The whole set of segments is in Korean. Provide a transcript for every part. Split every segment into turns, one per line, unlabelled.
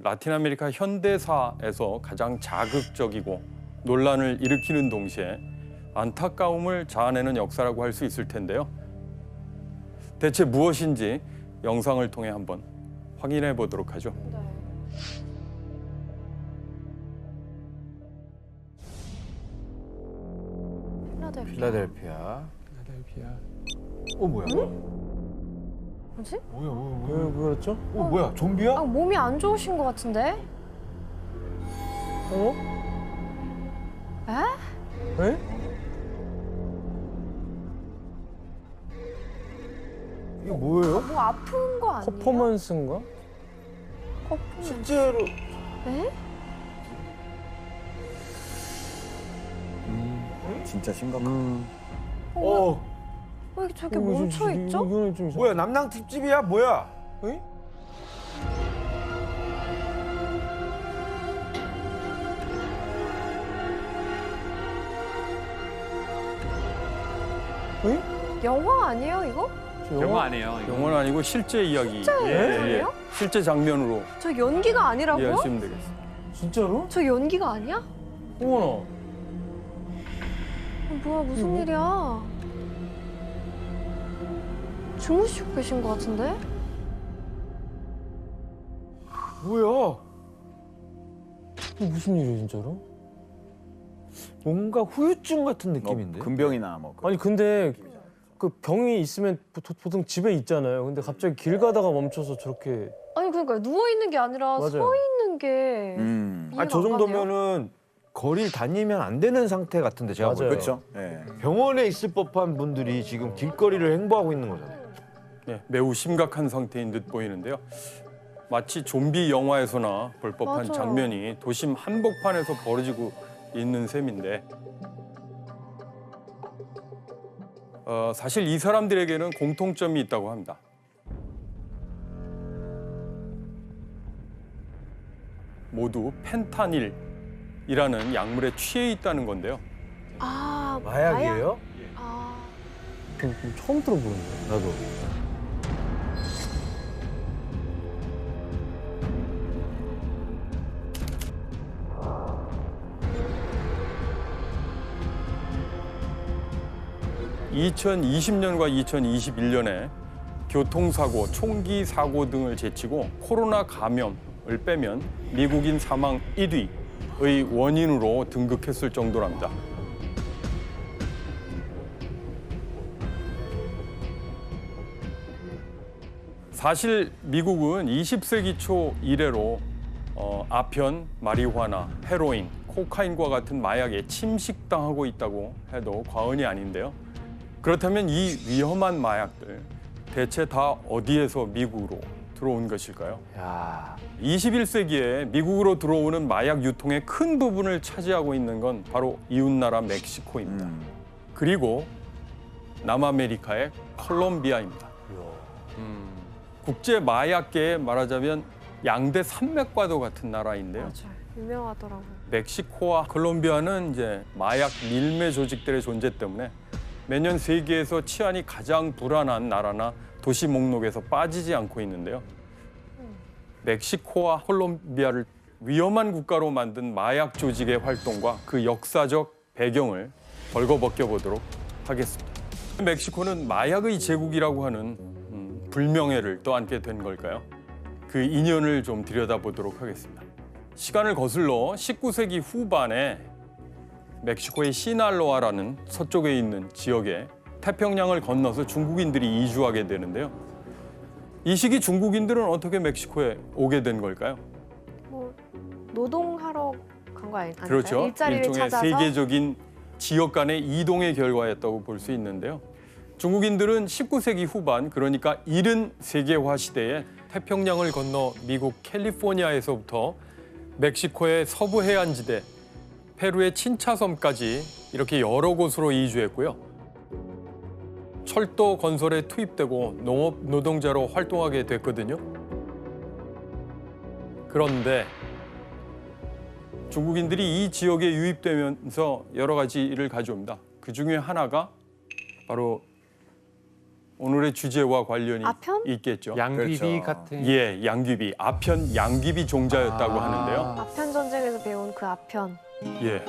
라틴 아메리카 현대사에서 가장 자극적이고 논란을 일으키는 동시에 안타까움을 자아내는 역사라고 할 수 있을 텐데요. 대체 무엇인지 영상을 통해 한번 확인해 보도록 하죠.
필라델피아. 뭐야?
뭐지?
왜 그랬죠? 뭐야? 좀비야?
아, 몸이 안 좋으신 것 같은데? 에?
에? 이게 뭐예요?
뭐 아픈 거 아니에요?
퍼포먼스인가?
퍼포먼스.
실제로
에?
진짜 심각하다.
왜 저렇게 멈춰 있죠?
이거는 좀
뭐야? 남낭 특집이야? 뭐야?
에?
영화 아니에요 이거?
영화 아니에요. 이거.
영화는 아니고 실제 이야기.
실제예요?
실제 장면으로
저 연기가 아니라고요?
이해하시면 되겠습니다.
진짜로?
저 연기가 아니야?
어머나.
뭐야 무슨 일이야? 주무시고 계신 것 같은데?
뭐야?
이게 무슨 일이야 진짜로?
뭔가 후유증 같은 느낌인데?
금병이나 뭐.
아니 근데 그 병이 있으면 보통 집에 있잖아요. 근데 갑자기 길 가다가 멈춰서 저렇게
아니 그러니까 누워 있는 게 아니라
맞아요.
서 있는 게 이해가
저
안 가네요.
정도면은 거리를 다니면 안 되는 상태 같은데 제가
맞아요.
볼 때.
그렇죠. 예.
병원에 있을 법한 분들이 지금 길거리를 행보하고 있는 거잖아요.
네, 매우 심각한 상태인 듯 보이는데요. 마치 좀비 영화에서나 볼 법한
맞아요.
장면이 도심 한복판에서 벌어지고 있는 셈인데 사실 이 사람들에게는 공통점이 있다고 합니다. 모두 펜타닐이라는 약물에 취해 있다는 건데요.
아
마약이에요?
아
좀 처음 들어보는데.
나도.
(2020년과 2021년에) 교통사고, 총기 사고 등을 제치고 코로나 감염을 빼면 미국인 사망 1위의 원인으로 등극했을 정도랍니다. 사실 미국은 20세기 초 이래로 아편, 마리화나, 헤로인, 코카인과 같은 마약에 침식당하고 있다고 해도 과언이 아닌데요. 그렇다면 이 위험한 마약들 대체 다 어디에서 미국으로 들어온 것일까요?
야,
21세기에 미국으로 들어오는 마약 유통의 큰 부분을 차지하고 있는 건 바로 이웃나라 멕시코입니다. 그리고 남아메리카의 콜롬비아입니다. 국제 마약계에 말하자면 양대 산맥과도 같은 나라인데요.
맞아요 유명하더라고.
멕시코와 콜롬비아는 이제 마약 밀매 조직들의 존재 때문에 매년 세계에서 치안이 가장 불안한 나라나 도시 목록에서 빠지지 않고 있는데요. 멕시코와 콜롬비아를 위험한 국가로 만든 마약 조직의 활동과 그 역사적 배경을 벌거벗겨 보도록 하겠습니다. 멕시코는 마약의 제국이라고 하는 불명예를 떠안게 된 걸까요? 그 인연을 좀 들여다보도록 하겠습니다. 시간을 거슬러 19세기 후반에 멕시코의 시날로아라는 서쪽에 있는 지역에 태평양을 건너서 중국인들이 이주하게 되는데요. 이 시기 중국인들은 어떻게 멕시코에 오게 된 걸까요?
뭐 노동하러 간 거 아닐까요?
그렇죠.
일자리를
일종의
찾아서
세계적인 지역 간의 이동의 결과였다고 볼 수 있는데요. 중국인들은 19세기 후반, 그러니까 이른 세계화 시대에 태평양을 건너 미국 캘리포니아에서부터 멕시코의 서부 해안지대, 페루의 친차섬까지 이렇게 여러 곳으로 이주했고요. 철도 건설에 투입되고 농업 노동자로 활동하게 됐거든요. 그런데 중국인들이 이 지역에 유입되면서 여러 가지 일을 가져옵니다. 그 중에 하나가 바로 오늘의 주제와 관련이
아편?
있겠죠.
양귀비
그렇죠.
같은.
예, 양귀비, 아편 양귀비 종자였다고 하는데요.
아편 전쟁에서 배운 그 아편.
예.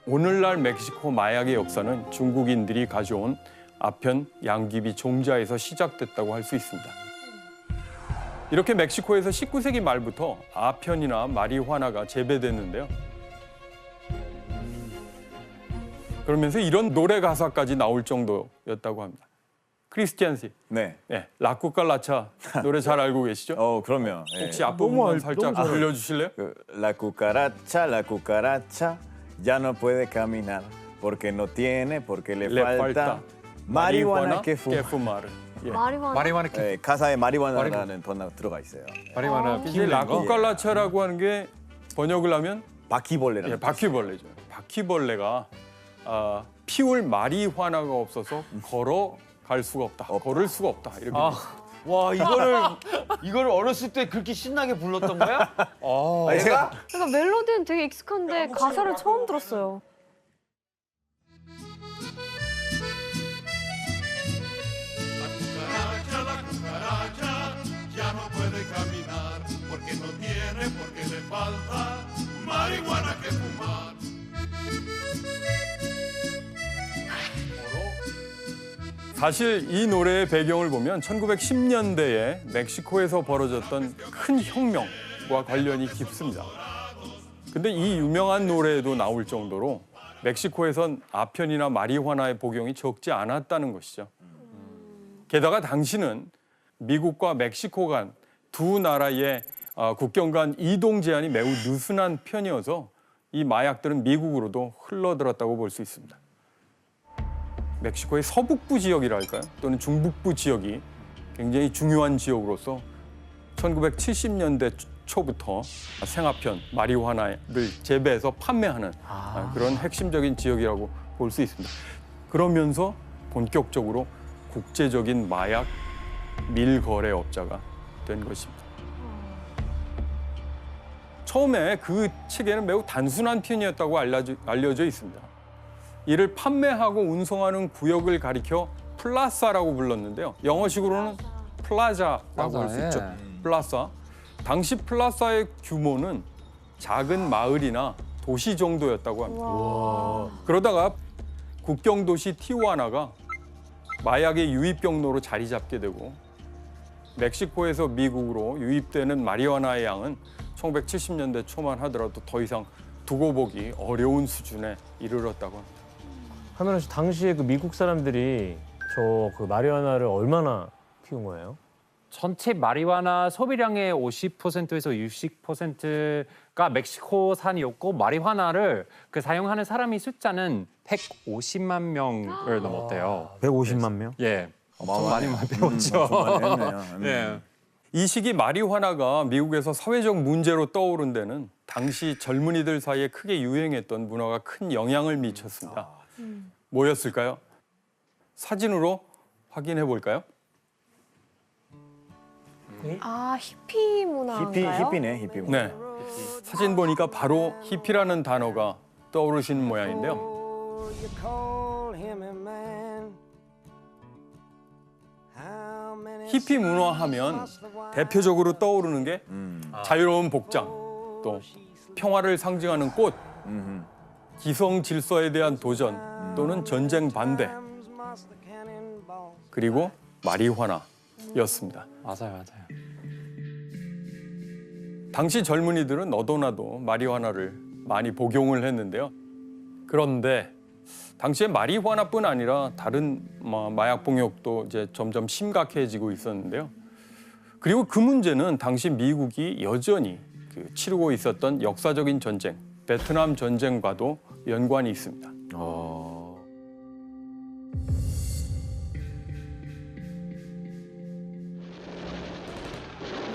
오늘날 멕시코 마약의 역사는 중국인들이 가져온 아편 양귀비 종자에서 시작됐다고 할 수 있습니다. 이렇게 멕시코에서 19세기 말부터 아편이나 마리화나가 재배됐는데요. 그러면서 이런 노래 가사까지 나올 정도였다고 합니다. 크리스티안 씨,
네.
네, 라쿠칼라차 노래 잘 알고 계시죠?
그럼요. 예.
혹시 앞부분만 살짝
너무 잘
들려주실래요?
La cucaracha ya no puede caminar porque no tiene, porque le falta marihuana que fuma.
fumar. 예.
마리화나.
마리화나
예, 가사에 마리화나라는 단어가 들어가 있어요.
마리화나
이제
피우는 거.
라쿠칼라차라고 하는 게 번역을 하면
바퀴벌레라는.
예, 바퀴벌레죠. 바퀴벌레가 피울 마리화나가 없어서 걸어갈 수가 없다. 걸을 수가 없다. 이렇게.
와 이거를 어렸을 때 그렇게 신나게 불렀던 거야?
아니, 제가
그러니까 멜로디는 되게 익숙한데 가사를 처음 들었어요.
La cucaracha ya no puede caminar porque no tiene, porque le falta marihuana que fumar.
사실 이 노래의 배경을 보면 1910년대에 멕시코에서 벌어졌던 큰 혁명과 관련이 깊습니다. 근데 이 유명한 노래에도 나올 정도로 멕시코에선 아편이나 마리화나의 복용이 적지 않았다는 것이죠. 게다가 당시는 미국과 멕시코 간 두 나라의 국경 간 이동 제한이 매우 느슨한 편이어서 이 마약들은 미국으로도 흘러들었다고 볼 수 있습니다. 멕시코의 서북부 지역이랄까요? 또는 중북부 지역이 굉장히 중요한 지역으로서 1970년대 초부터 생아편, 마리화나를 재배해서 판매하는 그런 핵심적인 지역이라고 볼 수 있습니다. 그러면서 본격적으로 국제적인 마약 밀거래업자가 된 것입니다. 처음에 그 체계는 매우 단순한 편이었다고 알려져 있습니다. 이를 판매하고 운송하는 구역을 가리켜 플라사라고 불렀는데요. 영어식으로는 플라자라고 할 수 있죠. 플라사. 당시 플라사의 규모는 작은 마을이나 도시 정도였다고 합니다. 그러다가 국경 도시 티후아나가 마약의 유입 경로로 자리 잡게 되고 멕시코에서 미국으로 유입되는 마리화나의 양은 1970년대 초만 하더라도 더 이상 두고 보기 어려운 수준에 이르렀다고 합니다.
하면은 당시에 그 미국 사람들이 저 그 마리화나를 얼마나 피운 거예요?
전체 마리화나 소비량의 50%에서 60%가 멕시코산이었고 마리화나를 그 사용하는 사람이 숫자는 150만 명을 넘었대요.
150만 명?
예, 엄청 많이 배웠죠.
그만했네요.
예.
이 시기 마리화나가 미국에서 사회적 문제로 떠오른 데는 당시 젊은이들 사이에 크게 유행했던 문화가 큰 영향을 미쳤습니다. 뭐였을까요? 사진으로 확인해 볼까요?
아, 히피 문화인가요?
히피네, 히피.
네. 사진 보니까 바로 히피라는 단어가 떠오르시는 모양인데요. 히피 문화하면 대표적으로 떠오르는 게 자유로운 복장, 또 평화를 상징하는 꽃, 기성 질서에 대한 도전 또는 전쟁 반대, 그리고 마리화나였습니다.
맞아요.
당시 젊은이들은 너도나도 마리화나를 많이 복용을 했는데요. 그런데 당시에 마리화나뿐 아니라 다른 마약 복용도 이제 점점 심각해지고 있었는데요. 그리고 그 문제는 당시 미국이 여전히 치르고 있었던 역사적인 전쟁, 베트남 전쟁과도 연관이 있습니다.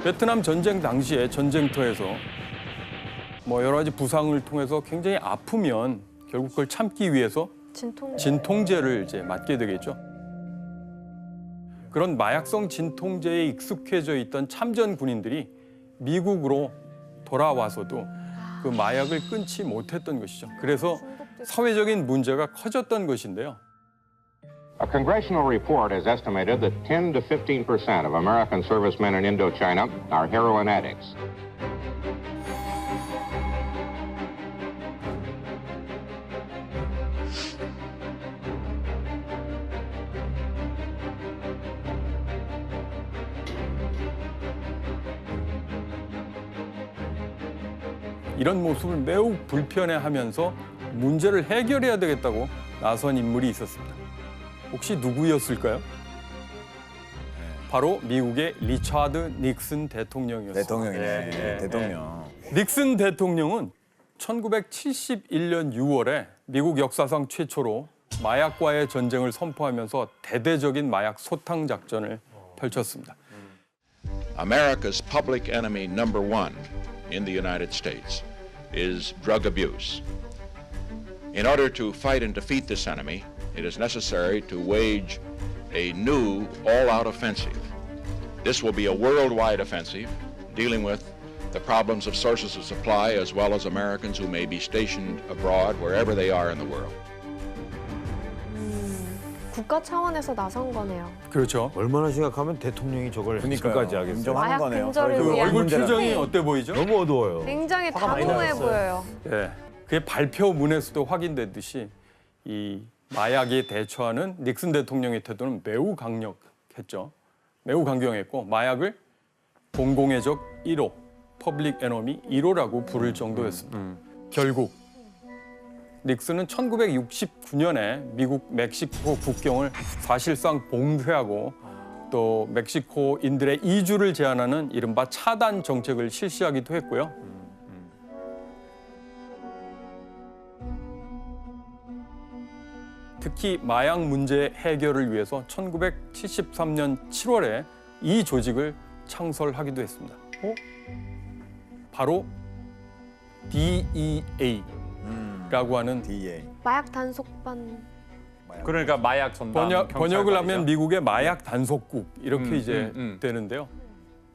베트남 전쟁 당시에 전쟁터에서 여러 가지 부상을 통해서 굉장히 아프면 결국 그걸 참기 위해서 진통제를 이제 맞게 되겠죠. 그런 마약성 진통제에 익숙해져 있던 참전 군인들이 미국으로 돌아와서도 그 마약을 끊지 못했던 것이죠. 그래서 사회적인 문제가 커졌던 것인데요.
A congressional report has estimated that 10 to 15% of American servicemen in Indochina are heroin addicts.
이런 모습을 매우 불편해하면서 문제를 해결해야 되겠다고 나선 인물이 있었습니다. 혹시 누구였을까요? 바로 미국의 리차드 닉슨 대통령이었습니다.
대통령이네. 대통령.
닉슨 대통령은 1971년 6월에 미국 역사상 최초로 마약과의 전쟁을 선포하면서 대대적인 마약 소탕 작전을 펼쳤습니다.
America's public enemy number one in the United States is drug abuse. In order to fight and defeat this enemy, it is necessary to wage a new all-out offensive. This will be a worldwide offensive dealing with the problems of sources of supply as well as Americans who may be stationed abroad wherever they are in the world.
국가 차원에서 나선 거네요.
그렇죠.
얼마나 심각하면 대통령이 저걸
그러니까요.
해결까지 하겠어요.
인정하는
마약
거네요.
근절을
그
위한
얼굴 표정이
네.
어때 보이죠?
너무 어두워요.
굉장히
화가 많이
단호해
나셨어요.
보여요.
예, 그게 발표문에서도 확인됐듯이 이 마약에 대처하는 닉슨 대통령의 태도는 매우 강력했죠. 매우 강경했고 마약을 공공의 적 1호, 퍼블릭 에너미 1호라고 부를 정도였습니다. 결국 닉슨은 1969년에 미국 멕시코 국경을 사실상 봉쇄하고 또 멕시코인들의 이주를 제한하는 이른바 차단 정책을 실시하기도 했고요. 특히 마약 문제 해결을 위해서 1973년 7월에 이 조직을 창설하기도 했습니다. 바로 DEA라고 하는
DA.
마약 단속반.
그러니까 마약 전담
번역을 하면 미국의 마약 단속국 이렇게 이제
음.
되는데요.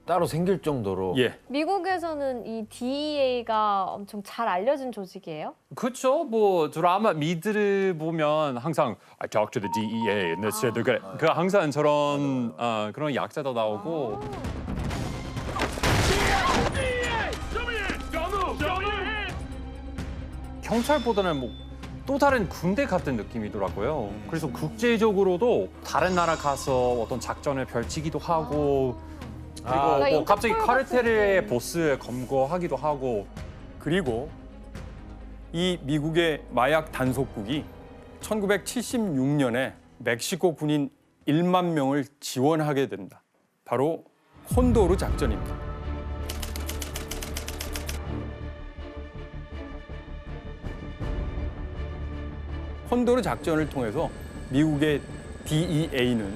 따로 생길 정도로.
예.
미국에서는 이 DEA가 엄청 잘 알려진 조직이에요?
그렇죠. 뭐 드라마 미드를 보면 항상 I talk to the DEA and they said they're gonna 그 항상 저런 그런 약자도 나오고 경찰보다는 뭐 또 다른 군대 같은 느낌이더라고요. 그래서 국제적으로도 다른 나라 가서 어떤 작전을 펼치기도 하고 그리고
그러니까
뭐 갑자기
인터폴
카르텔의
같은.
보스 검거하기도 하고
그리고 이 미국의 마약 단속국이 1976년에 멕시코 군인 1만 명을 지원하게 됩니다. 바로 콘도르 작전입니다. 콘도르 작전을 통해서 미국의 DEA는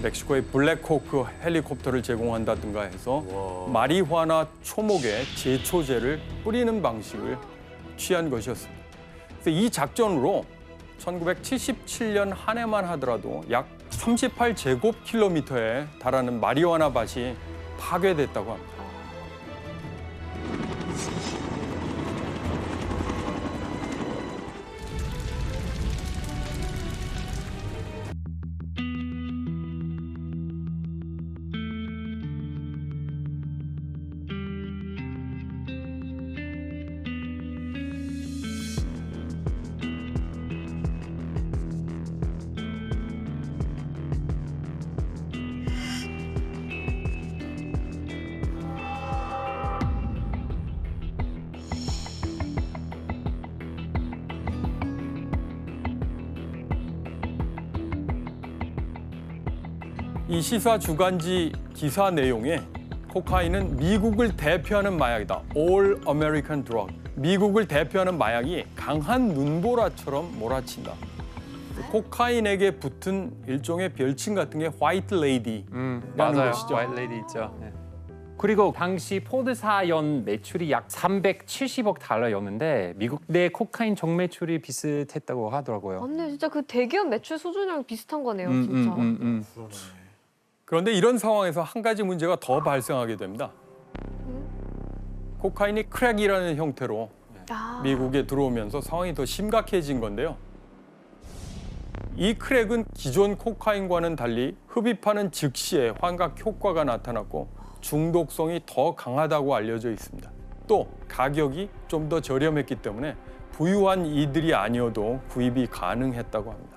멕시코의 블랙호크 헬리콥터를 제공한다든가 해서 마리화나 초목에 제초제를 뿌리는 방식을 취한 것이었습니다. 그래서 이 작전으로 1977년 한 해만 하더라도 약 38제곱킬로미터에 달하는 마리화나 밭이 파괴됐다고 합니다. 이 시사 주간지 기사 내용에 코카인은 미국을 대표하는 마약이다. All American Drug. 미국을 대표하는 마약이 강한 눈보라처럼 몰아친다. 코카인에게 붙은 일종의 별칭 같은 게 화이트 레이디라는
맞아요.
것이죠.
화이트 레이디 있죠. 네. 그리고 당시 포드사 연 매출이 약 370억 달러였는데 미국 내 코카인 정매출이 비슷했다고 하더라고요.
맞네, 진짜 그 대기업 매출 수준이랑 비슷한 거네요, 진짜.
그런데 이런 상황에서 한 가지 문제가 더 발생하게 됩니다. 코카인이 크랙이라는 형태로
아.
미국에 들어오면서 상황이 더 심각해진 건데요. 이 크랙은 기존 코카인과는 달리 흡입하는 즉시에 환각 효과가 나타났고 중독성이 더 강하다고 알려져 있습니다. 또 가격이 좀 더 저렴했기 때문에 부유한 이들이 아니어도 구입이 가능했다고 합니다.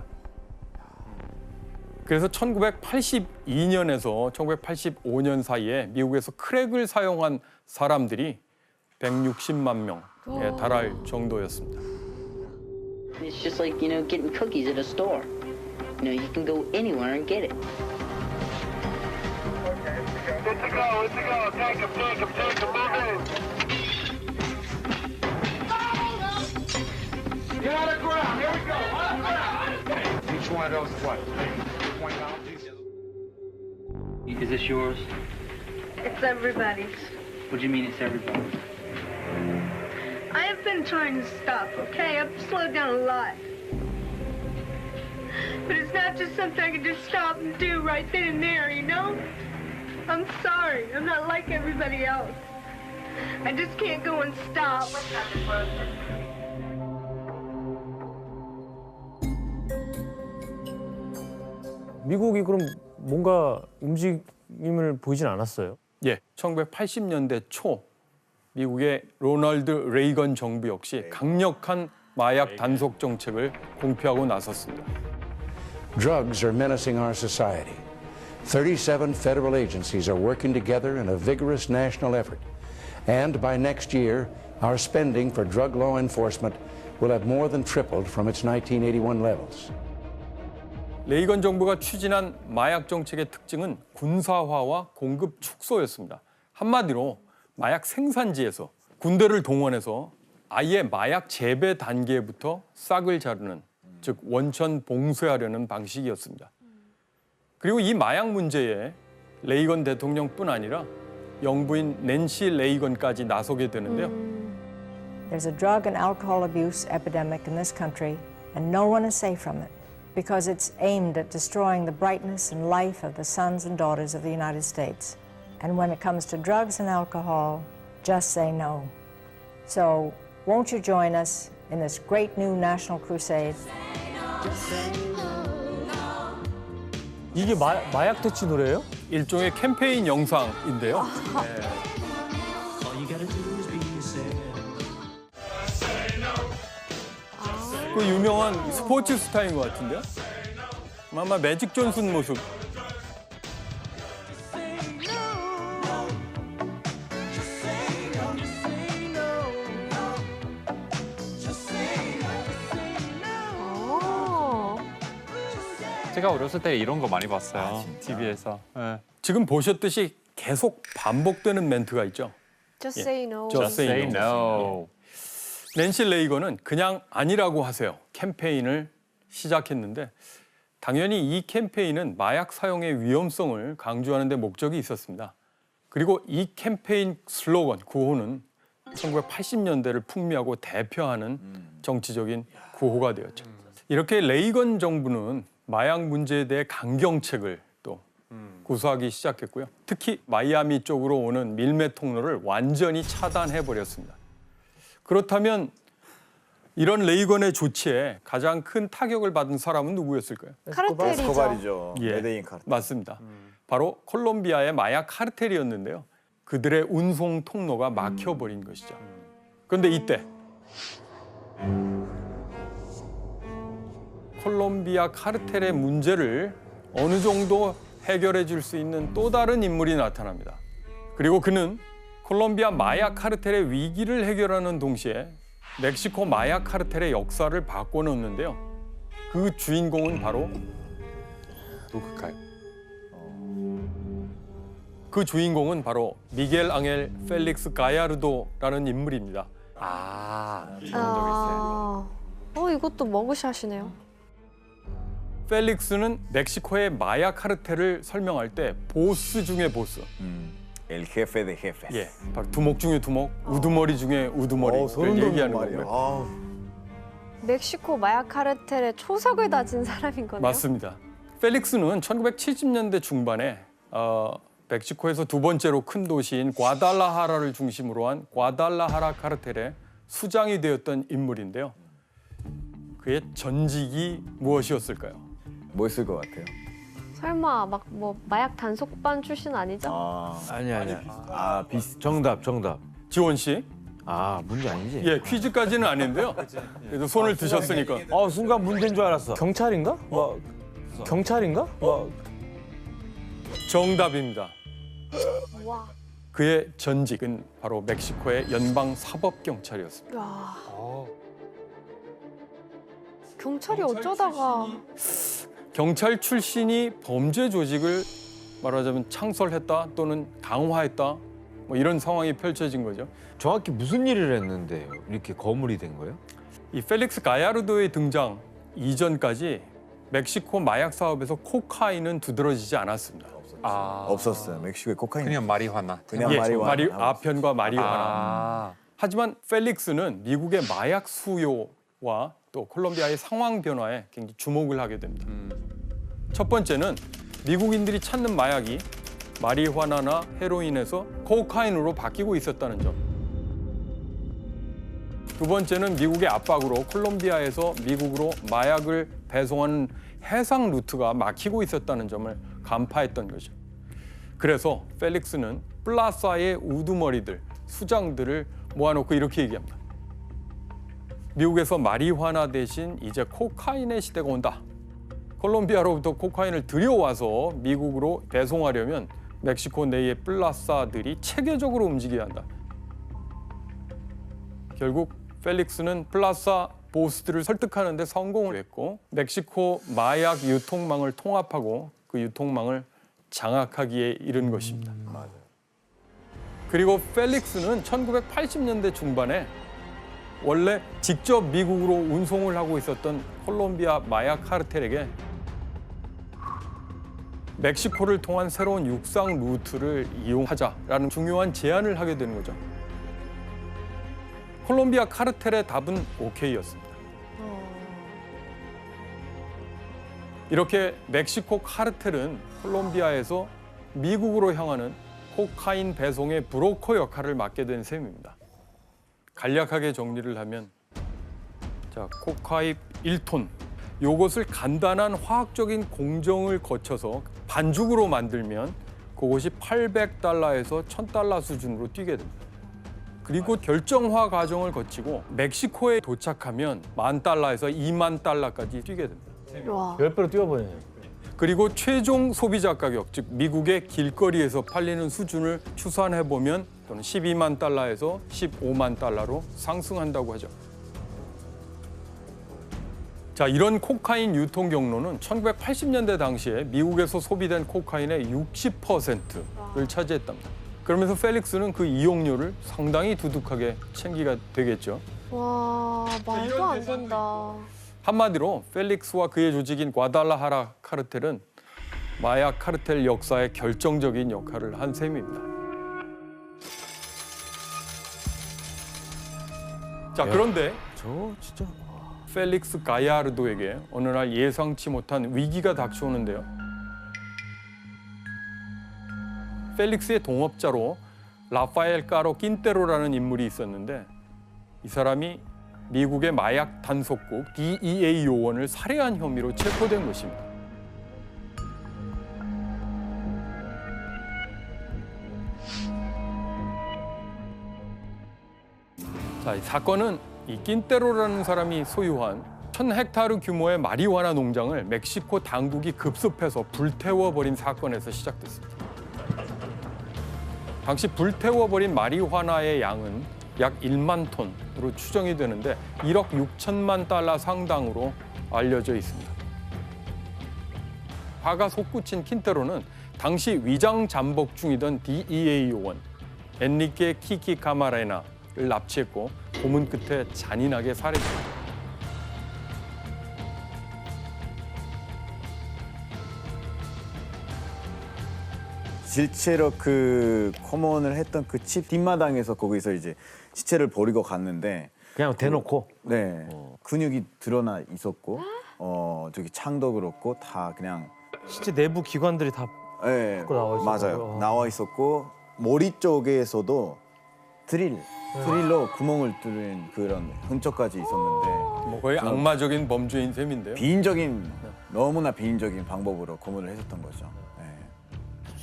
그래서 1982년에서 1985년 사이에 미국에서 크랙을 사용한 사람들이 160만 명에 달할 정도였습니다.
It's just like, getting cookies at a store. You can go anywhere and get it.
Good to go, take him, move in. Get on the ground, here we go, on the ground. Each one of those is what? $20
Is this yours?
It's everybody's.
What do you mean it's everybody's?
I have been trying to stop, okay? I've slowed down a lot. But it's not just something I can just stop and do right then and there, I'm sorry. I'm not like everybody else. I just can't go and stop.
미국이 그럼 뭔가 움직임을 보이진 않았어요.
예, 1980년대 초 미국의 로널드 레이건 정부 역시 강력한 마약 단속 정책을 공표하고 나섰습니다.
Drugs are menacing our society. 37 federal agencies are working together in a vigorous national effort. And by next year, our spending for drug law enforcement will have more than tripled from its 1981 levels.
레이건 정부가 추진한 마약 정책의 특징은 군사화와 공급 축소였습니다. 한마디로 마약 생산지에서 군대를 동원해서 아예 마약 재배 단계부터 싹을 자르는, 즉 원천 봉쇄하려는 방식이었습니다. 그리고 이 마약 문제에 레이건 대통령뿐 아니라 영부인 낸시 레이건까지 나서게 되는데요.
There's a drug and alcohol abuse epidemic in this country, and no one is safe from it because it's aimed at destroying the brightness and life of the sons and daughters of the United States. And when it comes to drugs and alcohol, just say no. So, won't you join us in this great new national crusade?
이게 마약 퇴치 노래예요?
일종의 캠페인 영상인데요. 그 유명한 스포츠 스타인 것 같은데요? 아마 매직 존슨 모습.
제가 어렸을 때 이런 거 많이 봤어요. TV에서. 네.
지금 보셨듯이 계속 반복되는 멘트가 있죠.
Just say no.
Just say no. 낸시 레이건은 그냥 아니라고 하세요. 캠페인을 시작했는데 당연히 이 캠페인은 마약 사용의 위험성을 강조하는 데 목적이 있었습니다. 그리고 이 캠페인 슬로건, 구호는 1980년대를 풍미하고 대표하는 정치적인 구호가 되었죠. 이렇게 레이건 정부는 마약 문제에 대해 강경책을 또 구사하기 시작했고요. 특히 마이애미 쪽으로 오는 밀매 통로를 완전히 차단해버렸습니다. 그렇다면 이런 레이건의 조치에 가장 큰 타격을 받은 사람은 누구였을까요?
카르텔이죠.
에스코바르죠.
예,
메데인 카르텔.
맞습니다. 바로 콜롬비아의 마약 카르텔이었는데요. 그들의 운송 통로가 막혀버린 것이죠. 그런데 이때 콜롬비아 카르텔의 문제를 어느 정도 해결해 줄 수 있는 또 다른 인물이 나타납니다. 그리고 그는 콜롬비아 마약 카르텔의 위기를 해결하는 동시에 멕시코 마약 카르텔의 역사를 바꿔놓는데요. 그 주인공은 바로
누굴까요?
그 주인공은 바로 미겔 앙헬 펠릭스 가야르도라는 인물입니다.
이것도 머그샷이네요.
펠릭스는 멕시코의 마약 카르텔을 설명할 때 보스 중에 보스.
El jefe de jefes.
예, 바로 두목 중에 두목, 우두머리 중에 우두머리를 얘기하는 거고요.
멕시코 마약 카르텔의 초석을 다진 사람인 거네요.
맞습니다. 펠릭스는 1970년대 중반에 멕시코에서 두 번째로 큰 도시인 과달라하라를 중심으로 한 과달라하라 카르텔의 수장이 되었던 인물인데요. 그의 전직이 무엇이었을까요?
뭐였을 것 같아요?
설마 막 뭐 마약 단속반 출신 아니죠?
아니야. 정답.
지원 씨?
문제 아니지?
예, 퀴즈까지는 아닌데요. 그래도 손을 드셨으니까.
순간 문제인 줄 알았어.
경찰인가? 경찰인가?
정답입니다.
와.
그의 전직은 바로 멕시코의 연방 사법경찰이었습니다.
야. 경찰이 어쩌다가
경찰 출신이 범죄 조직을 말하자면 창설했다 또는 강화했다 뭐 이런 상황이 펼쳐진 거죠.
정확히 무슨 일을 했는데 이렇게 거물이 된 거예요?
이 펠릭스 가야르도의 등장 이전까지 멕시코 마약 사업에서 코카인은 두드러지지 않았습니다.
없었어요. 멕시코에 코카인.
그냥 마리화나.
예,
마리화나.
아편과 마리화나. 하지만 펠릭스는 미국의 마약 수요와 또 콜롬비아의 상황 변화에 굉장히 주목을 하게 됩니다. 첫 번째는 미국인들이 찾는 마약이 마리화나나 헤로인에서 코카인으로 바뀌고 있었다는 점. 두 번째는 미국의 압박으로 콜롬비아에서 미국으로 마약을 배송하는 해상 루트가 막히고 있었다는 점을 간파했던 거죠. 그래서 펠릭스는 플라사의 우두머리들, 수장들을 모아놓고 이렇게 얘기합니다. 미국에서 마리화나 대신 이제 코카인의 시대가 온다. 콜롬비아로부터 코카인을 들여와서 미국으로 배송하려면 멕시코 내의 플라사들이 체계적으로 움직여야 한다. 결국 펠릭스는 플라사 보스들을 설득하는 데 성공을 했고 멕시코 마약 유통망을 통합하고 그 유통망을 장악하기에 이른 것입니다. 그리고 펠릭스는 1980년대 중반에 원래 직접 미국으로 운송을 하고 있었던 콜롬비아 마약 카르텔에게 멕시코를 통한 새로운 육상 루트를 이용하자라는 중요한 제안을 하게 되는 거죠. 콜롬비아 카르텔의 답은 오케이였습니다. 이렇게 멕시코 카르텔은 콜롬비아에서 미국으로 향하는 코카인 배송의 브로커 역할을 맡게 된 셈입니다. 간략하게 정리를 하면 코카인 1톤 요것을 간단한 화학적인 공정을 거쳐서 반죽으로 만들면 그것이 800달러에서 1000달러 수준으로 뛰게 됩니다. 그리고 결정화 과정을 거치고 멕시코에 도착하면 10,000달러에서 20,000달러까지 뛰게 됩니다.
와.
10배로 뛰어버리네요.
그리고 최종 소비자 가격, 즉 미국의 길거리에서 팔리는 수준을 추산해보면 또는 120,000달러에서 150,000달러로 상승한다고 하죠. 자, 이런 코카인 유통 경로는 1980년대 당시에 미국에서 소비된 코카인의 60%를 차지했답니다. 그러면서 펠릭스는 그 이용료를 상당히 두둑하게 챙기게 되겠죠.
와, 말도 안 된다.
한마디로 펠릭스와 그의 조직인 과달라하라 카르텔은 마약 카르텔 역사에 결정적인 역할을 한 셈입니다. 자, 그런데
진짜
펠릭스 가야르도에게 어느 날 예상치 못한 위기가 닥쳐오는데요. 펠릭스의 동업자로 라파엘 까로 낀테로라는 인물이 있었는데 이 사람이 미국의 마약 단속국 DEA 요원을 살해한 혐의로 체포된 것입니다. 자, 이 사건은 이 낀테로라는 사람이 소유한 1000헥타르 규모의 마리화나 농장을 멕시코 당국이 급습해서 불태워버린 사건에서 시작됐습니다. 당시 불태워버린 마리화나의 양은 약 1만 톤으로 추정이 되는데 1억 6천만 달러 상당으로 알려져 있습니다. 화가 솟구친 킨테로는 당시 위장 잠복 중이던 DEA 요원 엔리케 키키 카마레나를 납치했고 고문 끝에 잔인하게 살해했습니다.
실제로 그 코몬을 했던 그 집 뒷마당에서 거기서 이제 시체를 버리고 갔는데
그냥 대놓고
네 근육이 드러나 있었고 저기 창도 그렇고 다 그냥
실제 내부 기관들이 다
예,
갖고 나와 있었고요.
맞아요. 나와 있었고 머리 쪽에서도 드릴로 구멍을 뚫은 그런 흔적까지 있었는데
뭐 거의 악마적인 범죄인 셈인데요.
너무나 비인적인 방법으로 고문을 했었던 거죠.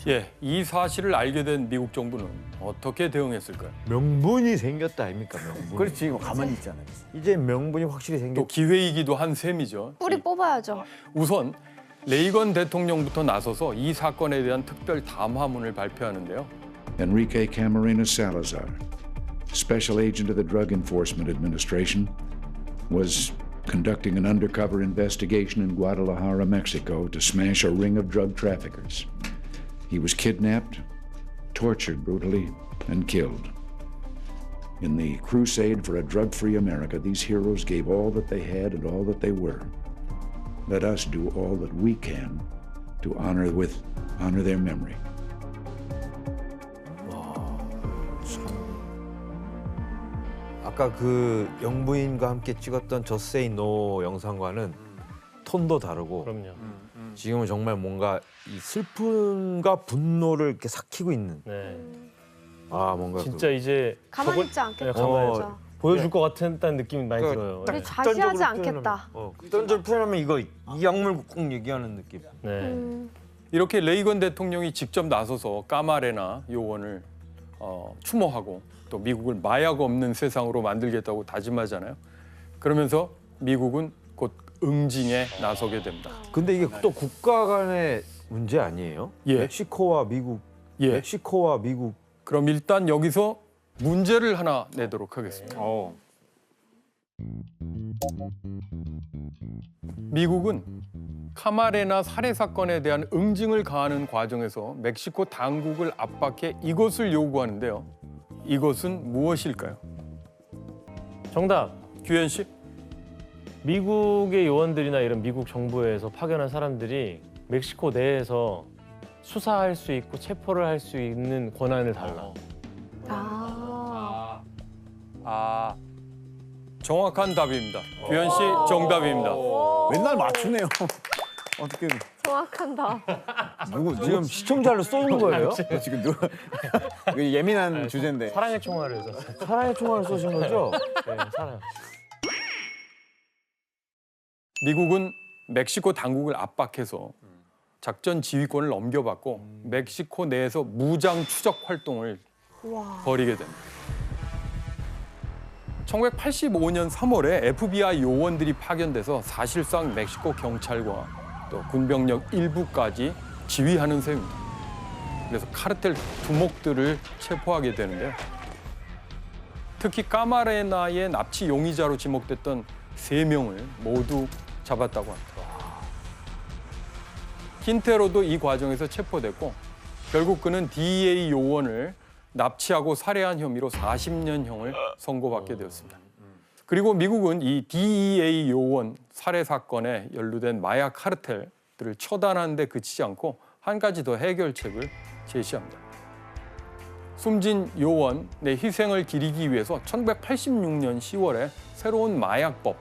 예, 이 사실을 알게 된 미국 정부는 어떻게 대응했을까요?
명분이 생겼다 아닙니까? 명분.
그렇지, 뭐 가만히 있지 않아요.
이제 명분이 확실히
또
생겼.
기회이기도 한 셈이죠.
뿌리 뽑아야죠.
우선 레이건 대통령부터 나서서 이 사건에 대한 특별 담화문을 발표하는데요.
Enrique Camarena Salazar, Special Agent of the Drug Enforcement Administration, was conducting an undercover investigation in Guadalajara, Mexico, to smash a ring of drug traffickers. He was kidnapped, tortured brutally, and killed. In the crusade for a drug-free America, these heroes gave all that they had and all that they were. Let us do all that we can to honor their memory.
아까 그 영부인과 함께 찍었던 Just Say No 영상과는 톤도 다르고.
그럼요.
지금은 정말 뭔가 이 슬픔과 분노를 이렇게 삭히고 있는.
네.
아 뭔가
진짜 이제
가만히 있지 않겠다.
가만히 보여줄 것 같다는 느낌이 많이 들어요.
우리 좌시하지 않겠다.
극단적으로 표현하면 이 약물 꼭 얘기하는 느낌.
네.
이렇게 레이건 대통령이 직접 나서서 까마레나 요원을 추모하고 또 미국을 마약 없는 세상으로 만들겠다고 다짐하잖아요. 그러면서 미국은 곧 응징에 나서게 됩니다.
근데 이게 또 국가 간의 문제 아니에요?
예.
멕시코와 미국.
예.
멕시코와 미국.
그럼 일단 여기서 문제를 하나 내도록 하겠습니다. 미국은 카마레나 살해 사건에 대한 응징을 가하는 과정에서 멕시코 당국을 압박해 이것을 요구하는데요. 이것은 무엇일까요?
정답.
규현 씨?
미국의 요원들이나 이런 미국 정부에서 파견한 사람들이 멕시코 내에서 수사할 수 있고 체포를 할 수 있는 권한을 달라.
정확한 답입니다. 규현 씨 정답입니다.
맨날 맞추네요. 어떻게
정확한다.
지금 시청자를 쏘는 거예요? 지금 누가 예민한 주제인데.
사랑의 총알을 썼어요.
사랑의 총알을 쏘신 거죠?
네, 사랑.
미국은 멕시코 당국을 압박해서 작전 지휘권을 넘겨받고 멕시코 내에서 무장 추적 활동을 벌이게 됩니다. 1985년 3월에 FBI 요원들이 파견돼서 사실상 멕시코 경찰과 또 군병력 일부까지 지휘하는 셈입니다. 그래서 카르텔 두목들을 체포하게 되는데요. 특히 까마레나의 납치 용의자로 지목됐던 3명을 모두 잡았다고 합니다. 킨테로도 이 과정에서 체포됐고 결국 그는 DEA 요원을 납치하고 살해한 혐의로 40년형을 선고받게 되었습니다. 그리고 미국은 이 DEA 요원 살해 사건에 연루된 마약 카르텔들을 처단하는 데 그치지 않고 한 가지 더 해결책을 제시합니다. 숨진 요원의 희생을 기리기 위해서 1986년 10월에 새로운 마약법,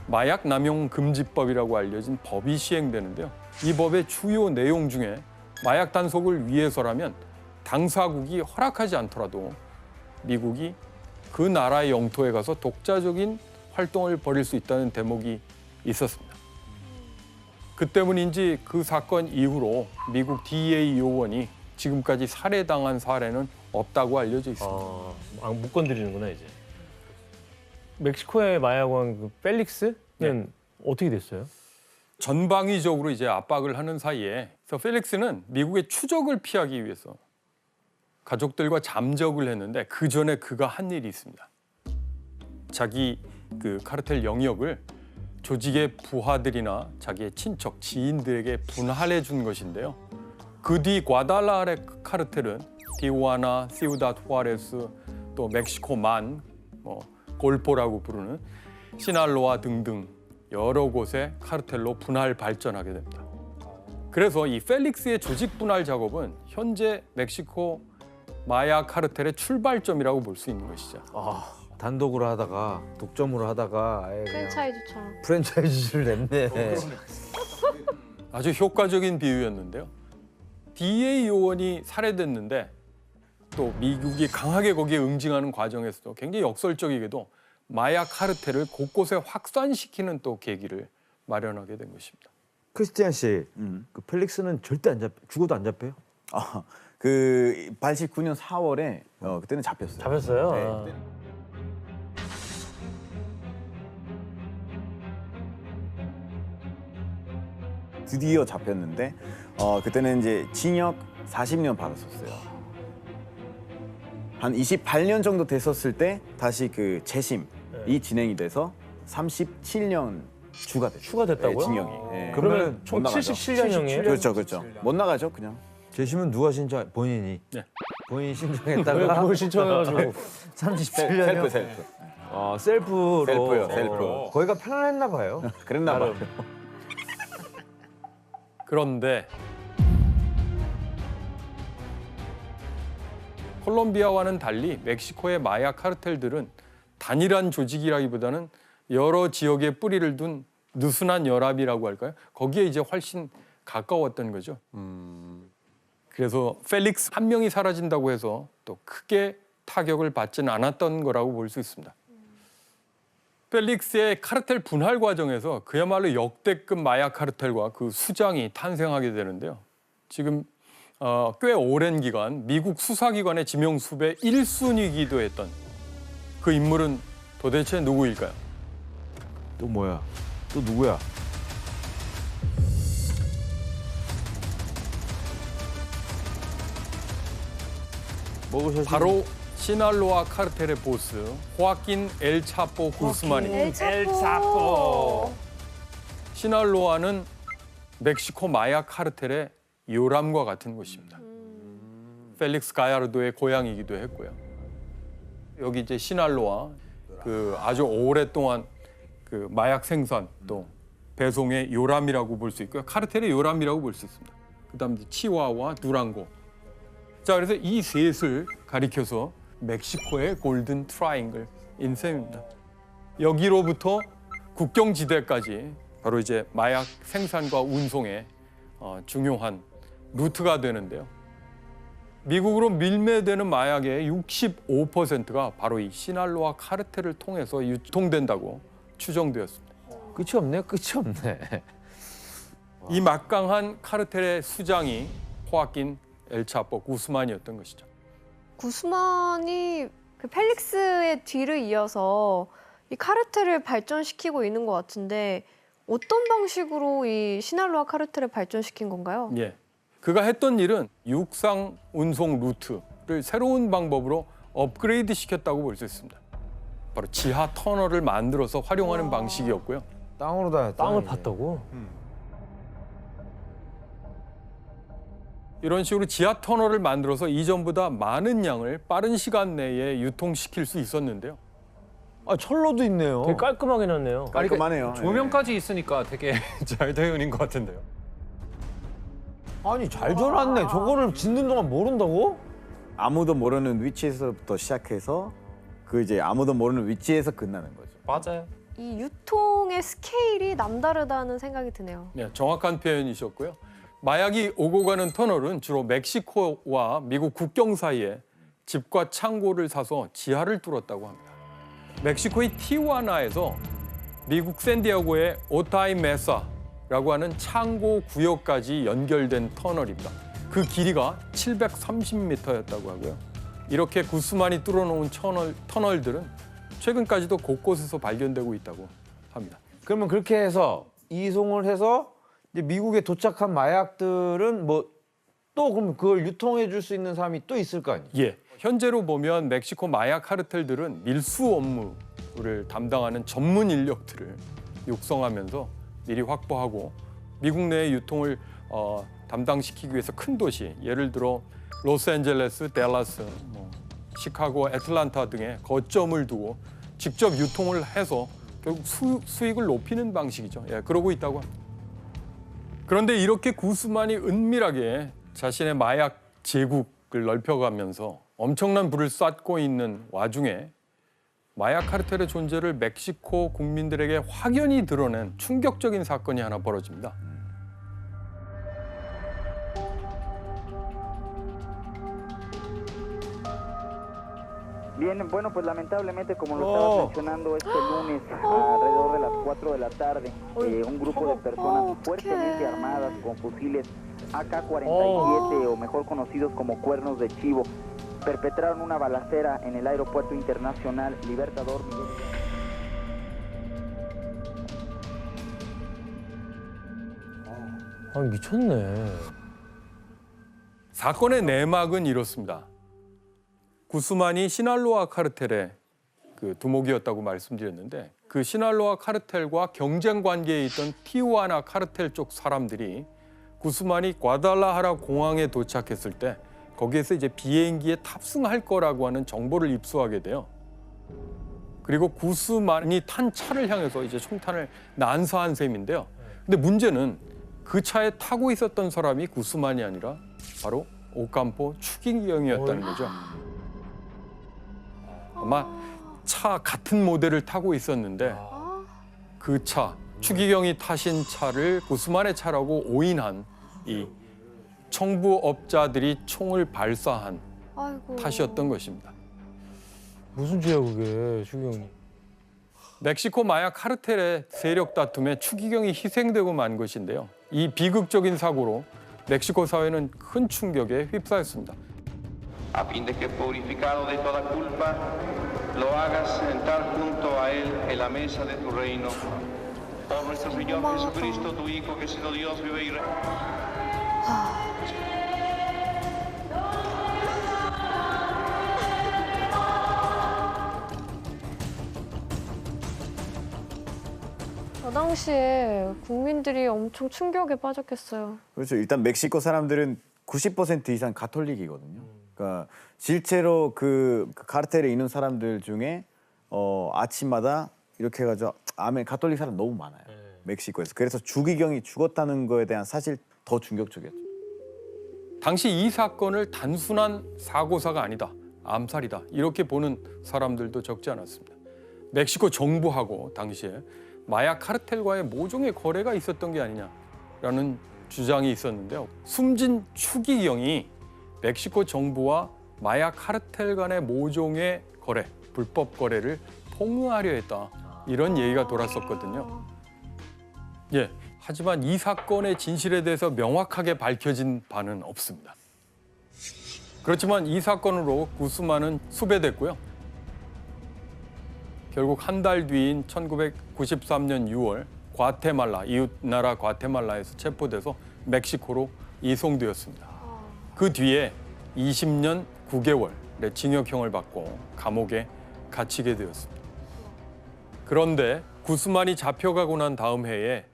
마약 남용 금지법이라고 알려진 법이 시행되는데요. 이 법의 주요 내용 중에 마약 단속을 위해서라면 당사국이 허락하지 않더라도 미국이 그 나라의 영토에 가서 독자적인 활동을 벌일 수 있다는 대목이 있었습니다. 그 때문인지 그 사건 이후로 미국 DEA 요원이 지금까지 살해당한 사례는 없다고 알려져 있습니다.
못 건드리는구나 이제. 멕시코의 마약왕 그 펠릭스는 어떻게 됐어요?
전방위적으로 이제 압박을 하는 사이에 그래서 펠릭스는 미국의 추적을 피하기 위해서 가족들과 잠적을 했는데 그 전에 그가 한 일이 있습니다. 자기 그 카르텔 영역을 조직의 부하들이나 자기의 친척, 지인들에게 분할해 준 것인데요. 그 뒤 과달라하레 카르텔은 티후아나, 시우다드 후아레스, 또 멕시코만, 골포라고 부르는 시날로아 등등 여러 곳의 카르텔로 분할 발전하게 됩니다. 그래서 이 펠릭스의 조직 분할 작업은 현재 멕시코 마약 카르텔의 출발점이라고 볼 수 있는 것이죠.
단독으로 하다가 독점으로 하다가 아예 그냥
DEA 요원이 살해됐는데 또 미국이 강하게 거기에 응징하는 과정에서도 굉장히 역설적이게도 마약 카르텔을 곳곳에 확산시키는 또 계기를 마련하게 된 것입니다.
크리스티안 씨, 그 펠릭스는 절대 안 잡, 죽어도 안 잡혀요?
그 89년 4월에 그때는 잡혔어요.
잡혔어요?
네,
아.
그때는. 드디어 잡혔는데 그때는 이제 징역 40년 받았었어요. 한 28년 정도 됐었을 때 다시 그 재심이 진행이 돼서 37년
추가됐다고요?
네, 징역이. 네.
그러면 총
못 나가죠.
77년형이에요?
그렇죠, 그렇죠. 못 나가죠, 그냥.
재심은 누가 신청? 본인이.
네.
본인이
왜
신청했다가
그걸 신청해가지고
37년이요.
셀프.
셀프로.
셀프요, 셀프.
거기가 편안했나 봐요.
그랬나 봐요.
그런데 콜롬비아와는 달리 멕시코의 마약 카르텔들은 단일한 조직이라기보다는 여러 지역에 뿌리를 둔 느슨한 연합이라고 할까요? 거기에 이제 훨씬 가까웠던 거죠. 그래서 펠릭스 한 명이 사라진다고 해서 또 크게 타격을 받지는 않았던 거라고 볼 수 있습니다. 펠릭스의 카르텔 분할 과정에서 그야말로 역대급 마약 카르텔과 그 수장이 탄생하게 되는데요. 지금 꽤 오랜 기간 미국 수사기관의 지명수배 1순위이기도 했던 그 인물은 도대체 누구일까요?
또 뭐야? 또 누구야?
바로 시날로아 카르텔의 보스 호아킨 엘 차포 구스만입니다.
엘 차포.
시날로아는 멕시코 마약 카르텔의 요람과 같은 곳입니다. 펠릭스 가야르도의 고향이기도 했고요. 여기 이제 시날로아 그 아주 오랫동안 그 마약 생산 또 배송의 요람이라고 볼 수 있고요. 카르텔의 요람이라고 볼 수 있습니다. 그다음 이제 치와와 두랑고. 자, 그래서 이 셋을 가리켜서 멕시코의 골든 트라이앵글인 셈입니다. 여기로부터 국경지대까지 바로 이제 마약 생산과 운송의 중요한 루트가 되는데요. 미국으로 밀매되는 마약의 65%가 바로 이 시날로아 카르텔을 통해서 유통된다고 추정되었습니다.
끝이 없네, 끝이 없네.
이 막강한 카르텔의 수장이 호아킨 엘 차포 구스만이었던 것이죠.
구스만이 그 펠릭스의 뒤를 이어서 이 카르텔을 발전시키고 있는 것 같은데 어떤 방식으로 이 시날로아 카르텔을 발전시킨 건가요?
예, 그가 했던 일은 육상 운송 루트를 새로운 방법으로 업그레이드 시켰다고 볼 수 있습니다. 바로 지하 터널을 만들어서 활용하는 방식이었고요.
땅으로 다녔다.
땅을 팠다고?
이런 식으로 지하 터널을 만들어서 이전보다 많은 양을 빠른 시간 내에 유통시킬 수 있었는데요.
아, 철로도 있네요.
되게 깔끔하게 놨네요.
깔끔하네요.
조명까지 있으니까 되게 잘 되어 있는 것 같은데요.
아니, 잘 줘놨네. 저거를 짓는 동안 모른다고?
아무도 모르는 위치에서부터 시작해서 그 이제 아무도 모르는 위치에서 끝나는 거죠.
맞아요.
이 유통의 스케일이 남다르다는 생각이 드네요.
네, 정확한 표현이셨고요. 마약이 오고 가는 터널은 주로 멕시코와 미국 국경 사이에 집과 창고를 사서 지하를 뚫었다고 합니다. 멕시코의 티후아나에서 미국 샌디에고의 오타이 메사라고 하는 창고 구역까지 연결된 터널입니다. 그 길이가 730m였다고 하고요. 이렇게 구스만이 뚫어놓은 터널들은 최근까지도 곳곳에서 발견되고 있다고 합니다.
그러면 그렇게 해서 이송을 해서 이제 미국에 도착한 마약들은 뭐 또 그럼 그걸 유통해 줄 수 있는 사람이 또 있을 거 아니에요?
예. 현재로 보면 멕시코 마약 카르텔들은 밀수 업무를 담당하는 전문 인력들을 육성하면서 미리 확보하고 미국 내의 유통을 담당시키기 위해서 큰 도시, 예를 들어 로스앤젤레스, 댈러스, 시카고, 애틀란타 등의 거점을 두고 직접 유통을 해서 결국 수익을 높이는 방식이죠. 예, 그러고 있다고 합니다. 그런데 이렇게 구스만이 은밀하게 자신의 마약 제국을 넓혀가면서 엄청난 부를 쌓고 있는 와중에 마약 카르텔의 존재를 멕시코 국민들에게 확연히 드러낸 충격적인 사건이 하나 벌어집니다.
Bien, bueno, pues lamentablemente, como lo estabas mencionando, este lunes, alrededor de las 4 de la tarde, un grupo de personas fuertemente armadas con fusiles AK-47, o mejor conocidos como cuernos de chivo, perpetraron una balacera en el aeropuerto internacional Libertador Miguel.
아, 미쳤네.
사건의 내막은 이렇습니다. 구스만이 시날로아 카르텔의 그 두목이었다고 말씀드렸는데 그 시날로아 카르텔과 경쟁 관계에 있던 티후아나 카르텔 쪽 사람들이 구스만이 과달라하라 공항에 도착했을 때 거기에서 이제 비행기에 탑승할 거라고 하는 정보를 입수하게 돼요. 그리고 구스만이 탄 차를 향해서 이제 총탄을 난사한 셈인데요. 근데 문제는 그 차에 타고 있었던 사람이 구스만이 아니라 바로 오캄포 추기경이었다는 거죠. 아마 차 같은 모델을 타고 있었는데 그 차, 추기경이 타신 차를 구스만의 차라고 오인한 이 청부업자들이 총을 발사한
아이고.
탓이었던 것입니다.
무슨 죄야 그게, 추기경이.
멕시코 마약 카르텔의 세력 다툼에 추기경이 희생되고 만 것인데요. 이 비극적인 사고로 멕시코 사회는 큰 충격에 휩싸였습니다.
A fin de que purificado de toda culpa, lo hagas sentar junto a él en la mesa de tu reino. Por nuestro Señor Jesucristo, tu Hijo, que siendo Dios vive y
그 당시에 국민들이 엄청 충격에 빠졌겠어요.
그렇죠. 일단 멕시코 사람들은 90% 이상 가톨릭이거든요. 그러니까 실제로 그 카르텔에 있는 사람들 중에 아침마다 이렇게 해가지고 아멘 가톨릭 사람 너무 많아요. 멕시코에서. 그래서 추기경이 죽었다는 거에 대한 사실 더 충격적이었죠.
당시 이 사건을 단순한 사고사가 아니다, 암살이다 이렇게 보는 사람들도 적지 않았습니다. 멕시코 정부하고 당시에 마약 카르텔과의 모종의 거래가 있었던 게 아니냐라는 주장이 있었는데요. 숨진 추기경이 멕시코 정부와 마약 카르텔 간의 모종의 거래, 불법 거래를 폭로하려 했다. 이런 얘기가 돌았었거든요. 예, 하지만 이 사건의 진실에 대해서 명확하게 밝혀진 바는 없습니다. 그렇지만 이 사건으로 구스만은 수배됐고요. 결국 한 달 뒤인 1993년 6월 과테말라, 이웃나라 과테말라에서 체포돼서 멕시코로 이송되었습니다. 그 뒤에 20년 9개월의 징역형을 받고 감옥에 갇히게 되었습니다. 그런데 구스만이 잡혀가고 난 다음 해에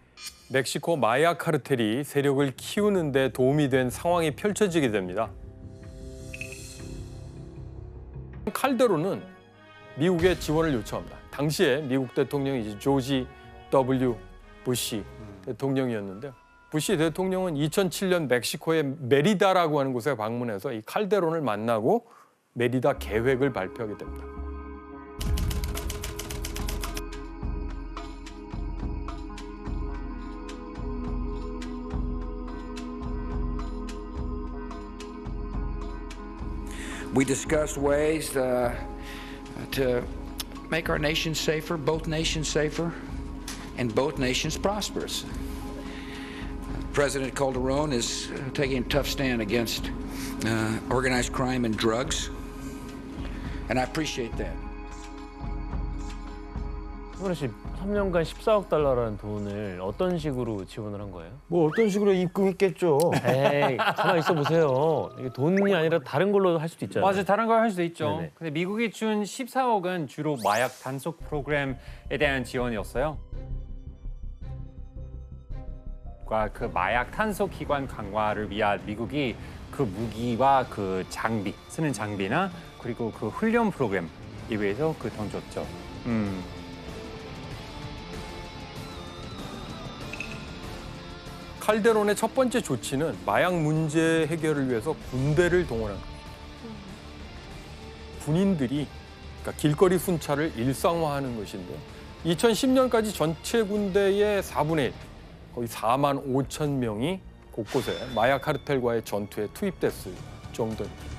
멕시코 마약 카르텔이 세력을 키우는 데 도움이 된 상황이 펼쳐지게 됩니다. 칼데론은 미국의 지원을 요청합니다. 당시에 미국 대통령이 이제 조지 W. 부시 대통령이었는데요. 부시 대통령은 2007년 멕시코의 메리다라고 하는 곳에 방문해서 이 칼데론을 만나고 메리다 계획을 발표하게 됩니다.
We discussed ways to make our nation safer, both nations safer, and both nations prosperous. President Calderon is taking a tough stand against organized crime and drugs, and I appreciate that.
이번에 3년간 14억 달러라는 돈을 어떤 식으로 지원을 한 거예요?
뭐 어떤 식으로 입금했겠죠.
에이, 가만 있어 보세요. 이게 돈이 아니라 다른 걸로 할 수도 있잖아요.
맞아요. 다른 걸 할 수도 있죠.
네네.
근데 미국이 준 14억은 주로 마약 단속 프로그램에 대한 지원이었어요. 그 마약 단속 기관 강화를 위한 미국이 그 무기와 그 장비, 쓰는 장비나 그리고 그 훈련 프로그램 이외에서 그 돈 줬죠.
칼데론의 첫 번째 조치는 마약 문제 해결을 위해서 군대를 동원한 겁니다. 군인들이 그러니까 길거리 순찰을 일상화하는 것인데요. 2010년까지 전체 군대의 4분의 1, 거의 4만 5천 명이 곳곳에 마약 카르텔과의 전투에 투입됐을 정도입니다.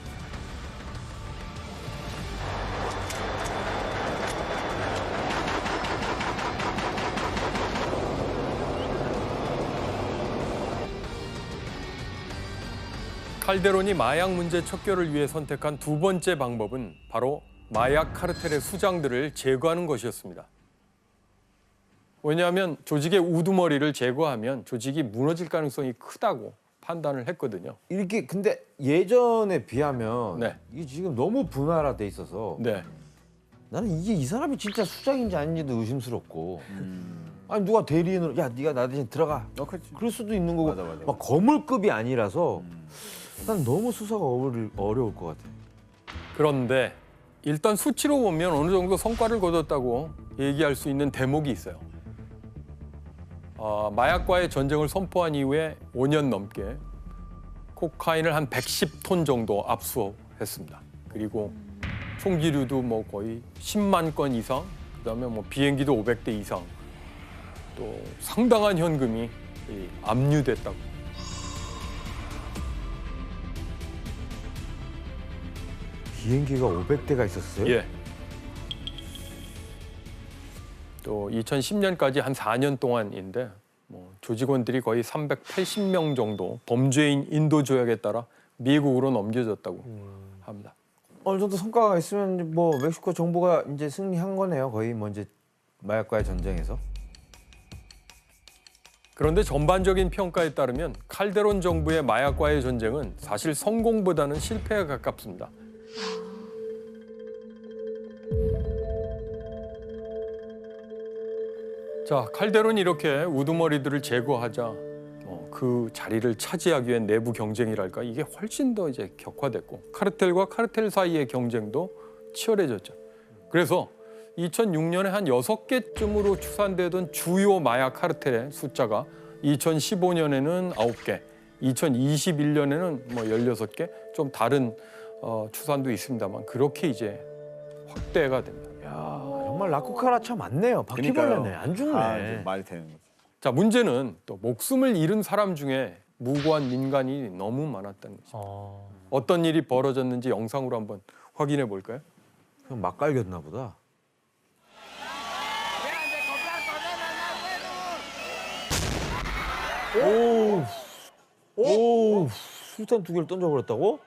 칼데론이 마약 문제 척결을 위해 선택한 두 번째 방법은 바로 마약 카르텔의 수장들을 제거하는 것이었습니다. 왜냐하면 조직의 우두머리를 제거하면 조직이 무너질 가능성이 크다고 판단을 했거든요.
이렇게 근데 예전에 비하면
네.
이게 지금 너무 분화돼 있어서
네.
나는 이게 이 사람이 진짜 수장인지 아닌지도 의심스럽고 아니 누가 대리인으로 야 네가 나 대신 들어가 그럴 수도 있는 거고 막 거물급이 아니라서 난 너무 수사가 어려울 것 같아.
그런데 일단 수치로 보면 어느 정도 성과를 거뒀다고 얘기할 수 있는 대목이 있어요. 마약과의 전쟁을 선포한 이후에 5년 넘게 코카인을 한 110톤 정도 압수했습니다. 그리고 총기류도 뭐 거의 10만 건 이상, 그다음에 뭐 비행기도 500대 이상, 또 상당한 현금이 압류됐다고.
비행기가 500대가 있었어요?
예. 또 2010년까지 한 4년 동안인데 뭐 조직원들이 거의 380명 정도 범죄인 인도 조약에 따라 미국으로 넘겨졌다고 합니다.
어느 정도 성과가 있으면 뭐 멕시코 정부가 이제 승리한 거네요. 거의 뭐 이제 마약과의 전쟁에서.
그런데 전반적인 평가에 따르면 칼데론 정부의 마약과의 전쟁은 사실 성공보다는 실패에 가깝습니다. 자, 칼데론이 이렇게 우두머리들을 제거하자 그 자리를 차지하기 위한 내부 경쟁이랄까 이게 훨씬 더 이제 격화됐고 카르텔과 카르텔 사이의 경쟁도 치열해졌죠. 그래서 2006년에 한 6개쯤으로 추산되던 주요 마약 카르텔의 숫자가 2015년에는 9개, 2021년에는 뭐 16개, 좀 다른 추산도 있습니다만 그렇게 이제 확대가 됩니다.
야, 정말 라쿠카라차 맞네요. 바퀴벌레네. 안 죽네.
말이 되는 거죠.
자, 문제는 또 목숨을 잃은 사람 중에 무고한 민간이 너무 많았다는 거죠. 어떤 일이 벌어졌는지 영상으로 한번 확인해 볼까요?
그냥 막 갈겼나 보다. 오, 술탄 2개를 던져버렸다고?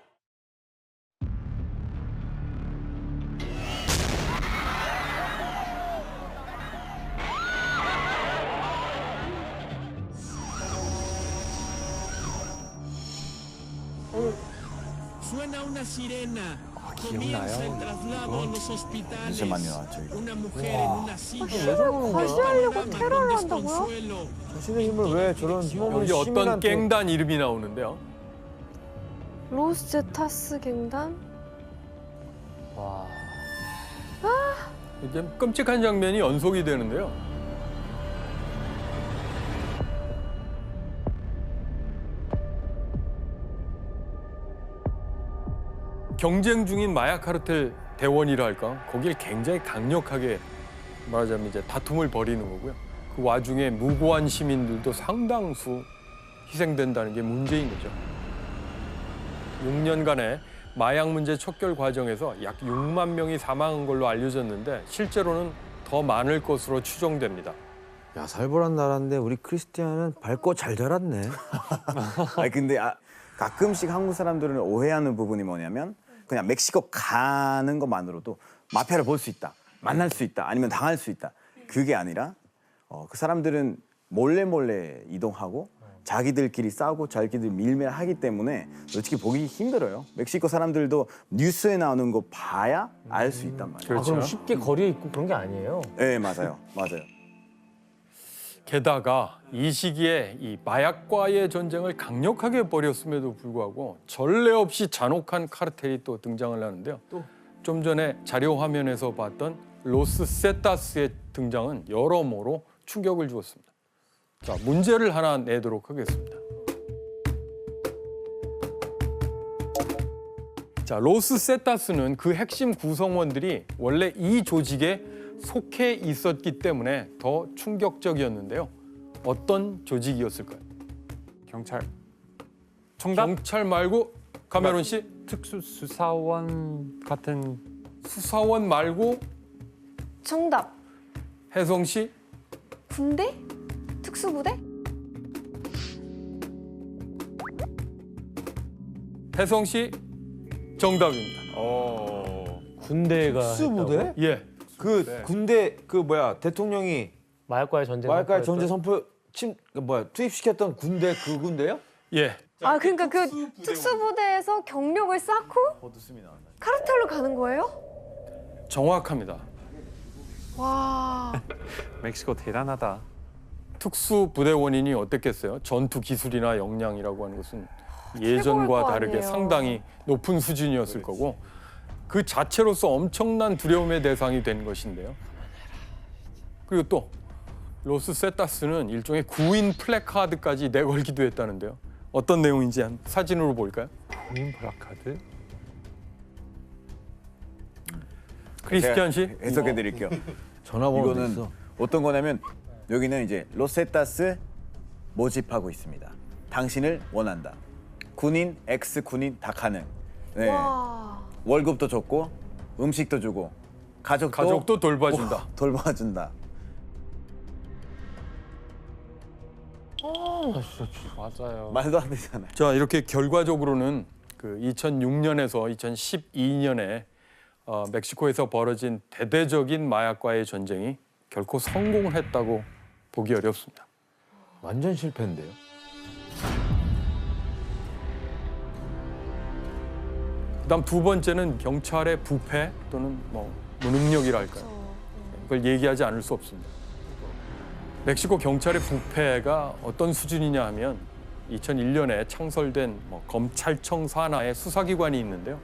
Suena una sirena. Comienza el traslado a los hospitales.
진짜 많이 나왔죠. 이거.
Una mujer en una silla.
힘을 과시하려고 테러를 한다고요?
자신의 힘을 왜 저런 힘없는
여기 어떤
시민한테
갱단 이름이 나오는데요.
로스제타스 갱단?
와.
이제 끔찍한 장면이 연속이 되는데요. 경쟁 중인 마약 카르텔 대원이라 할까? 거길 굉장히 강력하게 말하자면 이제 다툼을 벌이는 거고요. 그 와중에 무고한 시민들도 상당수 희생된다는 게 문제인 거죠. 6년간의 마약 문제 척결 과정에서 약 6만 명이 사망한 걸로 알려졌는데 실제로는 더 많을 것으로 추정됩니다.
야, 살벌한 나라인데 우리 크리스티안은 밝고 잘 자랐네.
아니 근데 가끔씩 한국 사람들은 오해하는 부분이 뭐냐면 그냥 멕시코 가는 것만으로도 마피아를 볼 수 있다, 만날 수 있다, 아니면 당할 수 있다. 그게 아니라 그 사람들은 몰래 이동하고 자기들끼리 싸우고 자기들끼리 밀매하기 때문에 솔직히 보기 힘들어요. 멕시코 사람들도 뉴스에 나오는 거 봐야 알 수 있단 말이에요.
그렇죠. 그럼 쉽게 거리에 있고 그런 게 아니에요.
네, 맞아요.
게다가 이 시기에 이 마약과의 전쟁을 강력하게 벌였음에도 불구하고 전례 없이 잔혹한 카르텔이 또 등장을 하는데요. 좀 전에 자료 화면에서 봤던 로스 세타스의 등장은 여러모로 충격을 주었습니다. 자, 문제를 하나 내도록 하겠습니다. 자, 로스 세타스는 그 핵심 구성원들이 원래 이 조직에 속해 있었기 때문에 더 충격적이었는데요. 어떤 조직이었을까요?
경찰. 정답?
경찰 말고 카메론 씨?
특수수사원 같은.
수사원 말고
정답.
혜성 씨?
군대? 특수부대?
혜성 씨 정답입니다.
군대가
특수부대?
했다고?
예.
그
네.
군대 그 뭐야 대통령이
마약과의 전쟁
마약과의 전제
선포했던?
선포 투입시켰던 군대 그 군대요?
예.
아 그러니까 그 특수부대에서 경력을 쌓고 카르텔로 가는 거예요?
정확합니다.
와.
멕시코 대단하다.
특수부대원인이 어땠겠어요? 전투 기술이나 역량이라고 하는 것은 예전과
거
다르게
아니에요.
상당히 높은 수준이었을 거고 그 자체로서 엄청난 두려움의 대상이 된 것인데요. 그리고 또 로스 세타스는 일종의 구인 플래카드까지 내걸기도 했다는데요. 어떤 내용인지 한 사진으로 볼까요?
구인 플래카드?
크리스티안 씨?
해석해 드릴게요.
전화번호도
이거는
있어.
어떤 거냐면 여기는 이제 로세타스 모집하고 있습니다. 당신을 원한다. 군인, 엑스 군인 다 가능. 네.
와.
월급도 좋고 음식도 주고
가족도 돌봐준다.
돌봐준다.
맞아요.
말도 안 되잖아요.
자, 이렇게 결과적으로는 그 2006년에서 2012년에 멕시코에서 벌어진 대대적인 마약과의 전쟁이 결코 성공을 했다고 보기 어렵습니다.
완전 실패인데요.
그다음 두 번째는 경찰의 부패 또는 뭐 무능력이랄까요. 그걸 얘기하지 않을 수 없습니다. 멕시코 경찰의 부패가 어떤 수준이냐 하면 2001년에 창설된 검찰청 산하의 수사기관이 있는데요.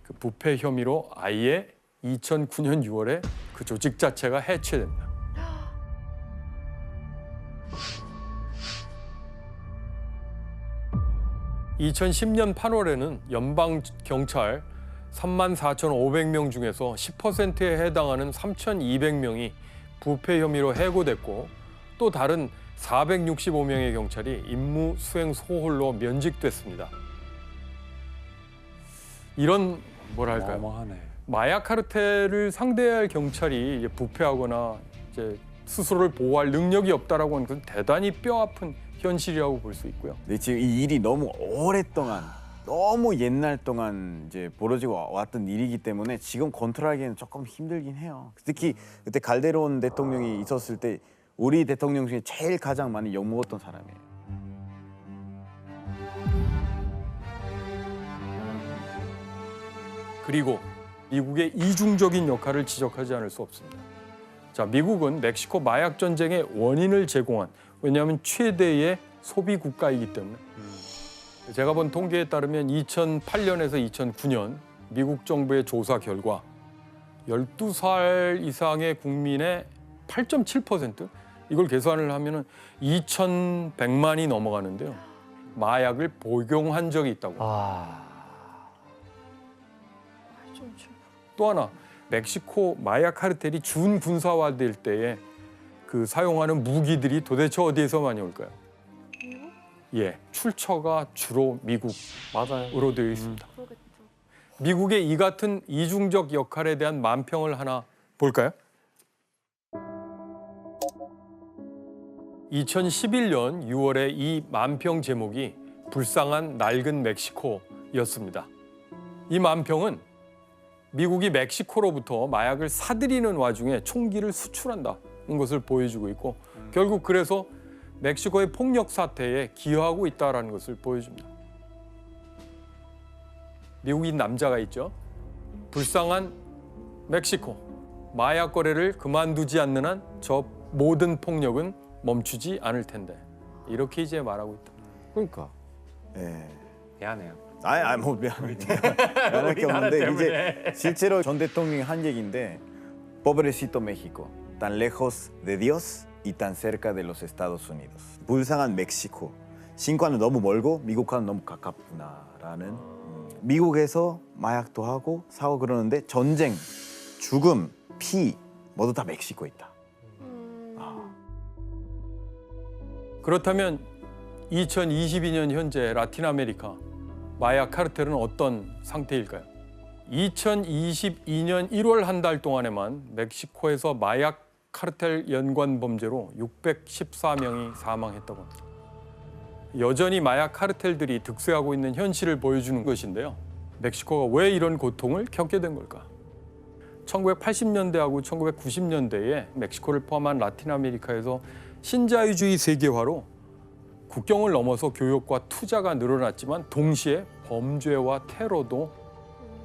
그 부패 혐의로 아예 2009년 6월에 그 조직 자체가 해체됩니다. (2010년 8월에는) 연방 경찰 34,500명 중에서 10%에 해당하는 3,200명이 부패 혐의로 해고됐고 또 다른 465명의 경찰이 임무 수행 소홀로 면직됐습니다. 이런 뭐랄까요?
어마어마하네.
마약 카르텔을 상대할 경찰이 이제 부패하거나 이제 스스로를 보호할 능력이 없다라고 하는 것은 대단히 뼈아픈 현실이라고 볼 수 있고요.
근데 지금 이 일이 너무 오랫동안 너무 옛날 동안 이제 벌어지고 왔던 일이기 때문에 지금 컨트롤하기에는 조금 힘들긴 해요. 특히 그때 갈데론 대통령이 있었을 때 우리 대통령 중에 제일 가장 많이 욕먹었던 사람이에요.
그리고 미국의 이중적인 역할을 지적하지 않을 수 없습니다. 자, 미국은 멕시코 마약 전쟁의 원인을 제공한, 왜냐하면 최대의 소비 국가이기 때문에 제가 본 통계에 따르면 2008년에서 2009년 미국 정부의 조사 결과 12살 이상의 국민의 8.7%, 이걸 계산을 하면은 2,100만이 넘어가는데요. 마약을 복용한 적이 있다고. 또 하나, 멕시코 마약 카르텔이 준군사화될 때에 그 사용하는 무기들이 도대체 어디에서 많이 올까요? 예, 출처가 주로 미국으로 되어 있습니다. 미국의 이 같은 이중적 역할에 대한 만평을 하나 볼까요? 2011년 6월에 이 만평 제목이 불쌍한 낡은 멕시코였습니다. 이 만평은 미국이 멕시코로부터 마약을 사들이는 와중에 총기를 수출한다는 것을 보여주고 있고 결국 그래서 멕시코의 폭력 사태에 기여하고 있다는 것을 보여줍니다. 미국인 남자가 있죠. 불쌍한 멕시코. 마약 거래를 그만두지 않는 한 저 모든 폭력은 멈추지 않을 텐데. 이렇게 이제 말하고 있다.
그러니까.
예.
미안해요.
뭐 미안할 게 없는데 이제 실제로 전 대통령이 한 얘기인데 Pobrecito México, tan lejos de Dios y tan cerca de los Estados Unidos. 불쌍한 멕시코. 신과는 너무 멀고 미국과는 너무 가깝구나라는. 미국에서 마약도 하고 사고 그러는데 전쟁, 죽음, 피 모두 다 멕시코에 있다.
그렇다면 2022년 현재 라틴 아메리카 마약 카르텔은 어떤 상태일까요? 2022년 1월 한 달 동안에만 멕시코에서 마약 카르텔 연관 범죄로 614명이 사망했다고 합니다. 여전히 마약 카르텔들이 득세하고 있는 현실을 보여주는 것인데요. 멕시코가 왜 이런 고통을 겪게 된 걸까? 1980년대하고 1990년대에 멕시코를 포함한 라틴 아메리카에서 신자유주의 세계화로 국경을 넘어서 교역과 투자가 늘어났지만 동시에 범죄와 테러도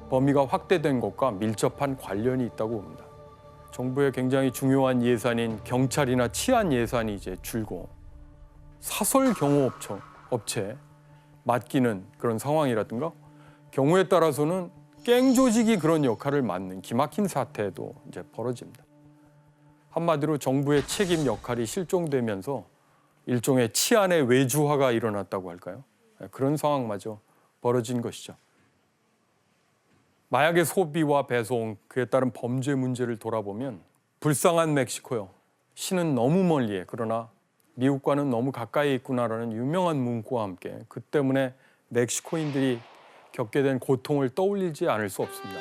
범위가 확대된 것과 밀접한 관련이 있다고 봅니다. 정부의 굉장히 중요한 예산인 경찰이나 치안 예산이 이제 줄고 사설 경호업체 맡기는 그런 상황이라든가 경우에 따라서는 갱 조직이 그런 역할을 맡는 기막힌 사태도 이제 벌어집니다. 한마디로 정부의 책임 역할이 실종되면서 일종의 치안의 외주화가 일어났다고 할까요? 그런 상황마저 벌어진 것이죠. 마약의 소비와 배송, 그에 따른 범죄 문제를 돌아보면 불쌍한 멕시코요. 신은 너무 멀리에 그러나 미국과는 너무 가까이 있구나라는 유명한 문구와 함께 그 때문에 멕시코인들이 겪게 된 고통을 떠올리지 않을 수 없습니다.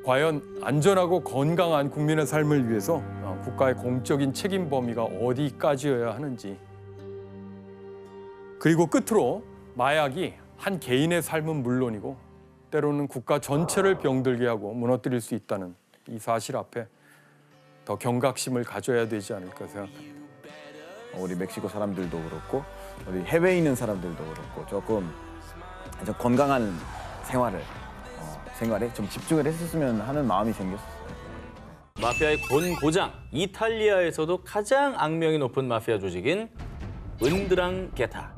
과연 안전하고 건강한 국민의 삶을 위해서 국가의 공적인 책임 범위가 어디까지여야 하는지, 그리고 끝으로 마약이 한 개인의 삶은 물론이고 때로는 국가 전체를 병들게 하고 무너뜨릴 수 있다는 이 사실 앞에 더 경각심을 가져야 되지 않을까 생각합니다.
우리 멕시코 사람들도 그렇고 우리 해외에 있는 사람들도 그렇고 조금 좀 건강한 생활에 좀 집중을 했었으면 하는 마음이 생겼어요.
마피아의 본고장 이탈리아에서도 가장 악명이 높은 마피아 조직인 은드랑게타.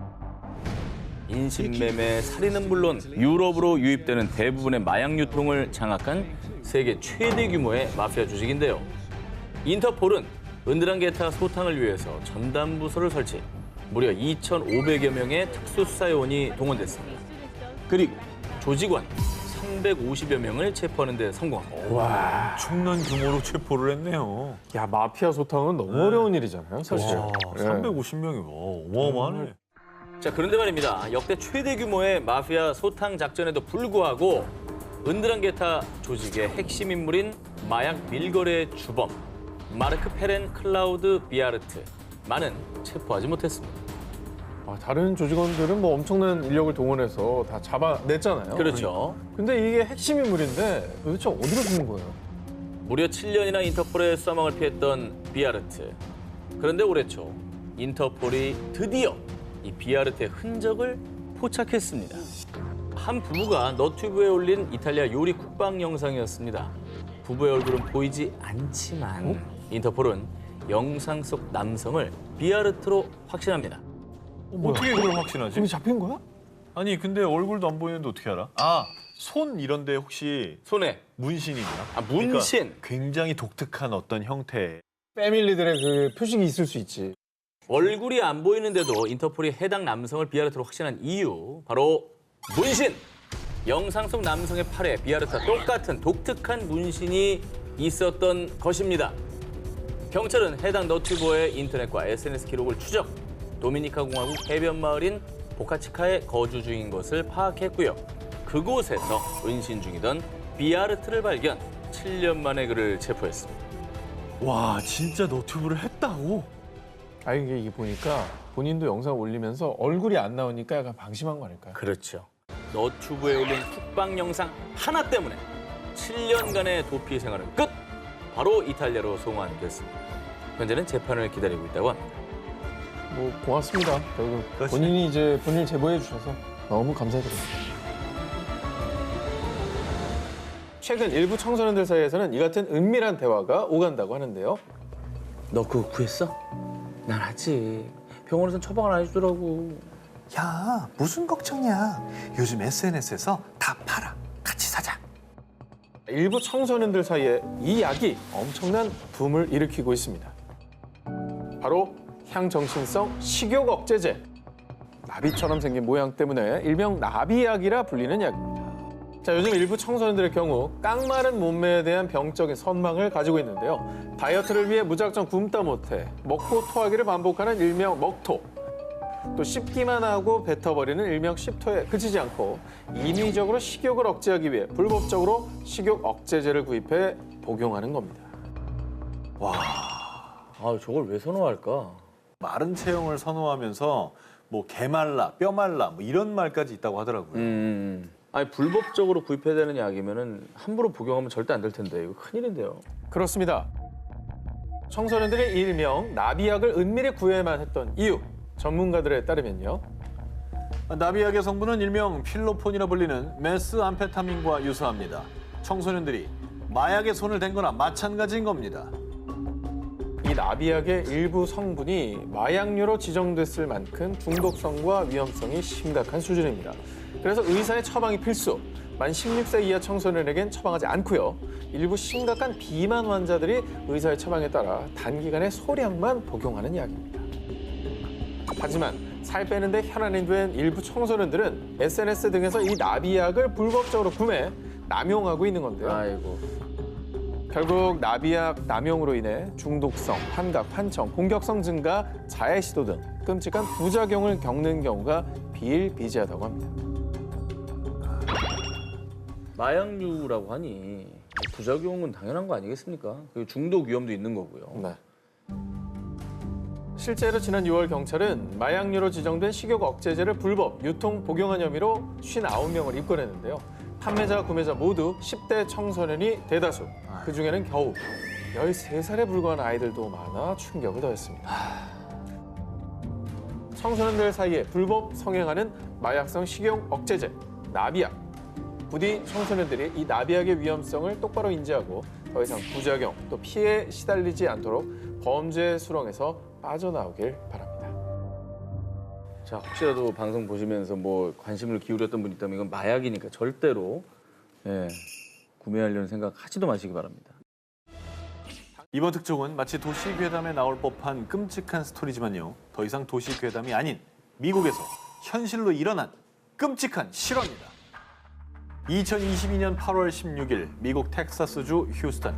인신매매, 살인은 물론 유럽으로 유입되는 대부분의 마약 유통을 장악한 세계 최대 규모의 마피아 조직인데요. 인터폴은 은드랑게타 소탕을 위해서 전담 부서를 설치, 무려 2,500여 명의 특수수사요원이 동원됐습니다. 그리고 조직원 350여 명을 체포하는 데 성공합니다.
와, 엄청난 규모로 체포를 했네요.
야, 마피아 소탕은 너무 어려운 일이잖아요, 사실.
와, 350명이 어마어마하네.
자, 그런데 말입니다. 역대 최대 규모의 마피아 소탕 작전에도 불구하고 은드랑게타 조직의 핵심 인물인 마약 밀거래의 주범 마르크 페렌 클라우드 비아르트만은 체포하지 못했습니다.
다른 조직원들은 뭐 엄청난 인력을 동원해서 다 잡아냈잖아요.
그렇죠.
근데 이게 핵심 인물인데 도대체 어디로 숨은 거예요?
무려 7년이나 인터폴의 수사망을 피했던 비아르트. 그런데 올해 초 인터폴이 드디어 이 비아르트의 흔적을 포착했습니다. 한 부부가 너튜브에 올린 이탈리아 요리 국방 영상이었습니다. 부부의 얼굴은 보이지 않지만 인터폴은 영상 속 남성을 비아르트로 확신합니다.
어떻게 그걸 확신하지?
그게 잡힌 거야?
아니 근데 얼굴도 안 보이는데 어떻게 알아? 손 이런 데 혹시
손에
문신이 있나?
문신.
그러니까 굉장히 독특한 어떤 형태.
패밀리들의 그 표식이 있을 수 있지.
얼굴이 안 보이는데도 인터폴이 해당 남성을 비아르트로 확신한 이유, 바로 문신! 영상 속 남성의 팔에 비아르트와 똑같은 독특한 문신이 있었던 것입니다. 경찰은 해당 너튜버의 인터넷과 SNS 기록을 추적, 도미니카 공화국 해변 마을인 보카치카에 거주 중인 것을 파악했고요. 그곳에서 은신 중이던 비아르트를 발견, 7년 만에 그를 체포했습니다.
와, 진짜 너튜브를 했다고?
이게 보니까 본인도 영상 올리면서 얼굴이 안 나오니까 약간 방심한 거 아닐까요?
그렇죠. 너튜브에 올린 국방 영상 하나 때문에 7년간의 도피 생활은 끝! 바로 이탈리아로 송환됐습니다. 현재는 재판을 기다리고 있다고 합니다.
뭐 고맙습니다. 결국 본인이 이제 본인을 제보해 주셔서 너무 감사드립니다. 최근 일부 청소년들 사이에서는 이 같은 은밀한 대화가 오간다고 하는데요.
너 그거 구했어? 난 아직. 병원에선 처방을 안 해주더라고.
야, 무슨 걱정이야. 요즘 SNS에서 다 팔아. 같이 사자.
일부 청소년들 사이에 이 약이 엄청난 붐을 일으키고 있습니다.
바로 향정신성 식욕 억제제. 나비처럼 생긴 모양 때문에 일명 나비약이라 불리는 약입니다. 자, 요즘 일부 청소년들의 경우 깡마른 몸매에 대한 병적인 선망을 가지고 있는데요. 다이어트를 위해 무작정 굶다 못해 먹고 토하기를 반복하는 일명 먹토. 또 씹기만 하고 뱉어버리는 일명 씹토에 그치지 않고 인위적으로 식욕을 억제하기 위해 불법적으로 식욕 억제제를 구입해 복용하는 겁니다.
와,
아, 저걸 왜 선호할까?
마른 체형을 선호하면서 뭐 개말라, 뼈말라 뭐 이런 말까지 있다고 하더라고요.
아니 불법적으로 구입해야 되는 약이면은 함부로 복용하면 절대 안 될 텐데 이거 큰일인데요.
그렇습니다. 청소년들이 일명 나비약을 은밀히 구해야만 했던 이유. 전문가들에 따르면요.
나비약의 성분은 일명 필로폰이라 불리는 메스암페타민과 유사합니다. 청소년들이 마약에 손을 댄 거나 마찬가지인 겁니다.
이 나비약의 일부 성분이 마약류로 지정됐을 만큼 중독성과 위험성이 심각한 수준입니다. 그래서 의사의 처방이 필수. 만 16세 이하 청소년에겐 처방하지 않고요. 일부 심각한 비만 환자들이 의사의 처방에 따라 단기간에 소량만 복용하는 약입니다. 하지만 살 빼는데 혈안이 된 일부 청소년들은 SNS 등에서 이 나비약을 불법적으로 구매, 남용하고 있는 건데요.
아이고.
결국 나비약 남용으로 인해 중독성, 환각, 환청, 공격성 증가, 자해 시도 등 끔찍한 부작용을 겪는 경우가 비일비재하다고 합니다.
마약류라고 하니 부작용은 당연한 거 아니겠습니까? 그리고 중독 위험도 있는 거고요.
네. 실제로 지난 6월 경찰은 마약류로 지정된 식욕 억제제를 불법 유통 복용한 혐의로 59명을 입건했는데요. 판매자, 구매자 모두 10대 청소년이 대다수. 그중에는 겨우 13살에 불과한 아이들도 많아 충격을 더했습니다. 청소년들 사이에 불법 성행하는 마약성 식욕 억제제, 나비약. 부디 청소년들이 이 나비약의 위험성을 똑바로 인지하고 더 이상 부작용 또 피해에 시달리지 않도록 범죄 수렁에서 빠져나오길 바랍니다.
자, 혹시라도 방송 보시면서 뭐 관심을 기울였던 분이 있다면 이건 마약이니까 절대로 구매하려는 생각 하지도 마시기 바랍니다.
이번 특종은 마치 도시괴담에 나올 법한 끔찍한 스토리지만요. 더 이상 도시괴담이 아닌 미국에서 현실로 일어난 끔찍한 실화입니다. 2022년 8월 16일 미국 텍사스주 휴스턴.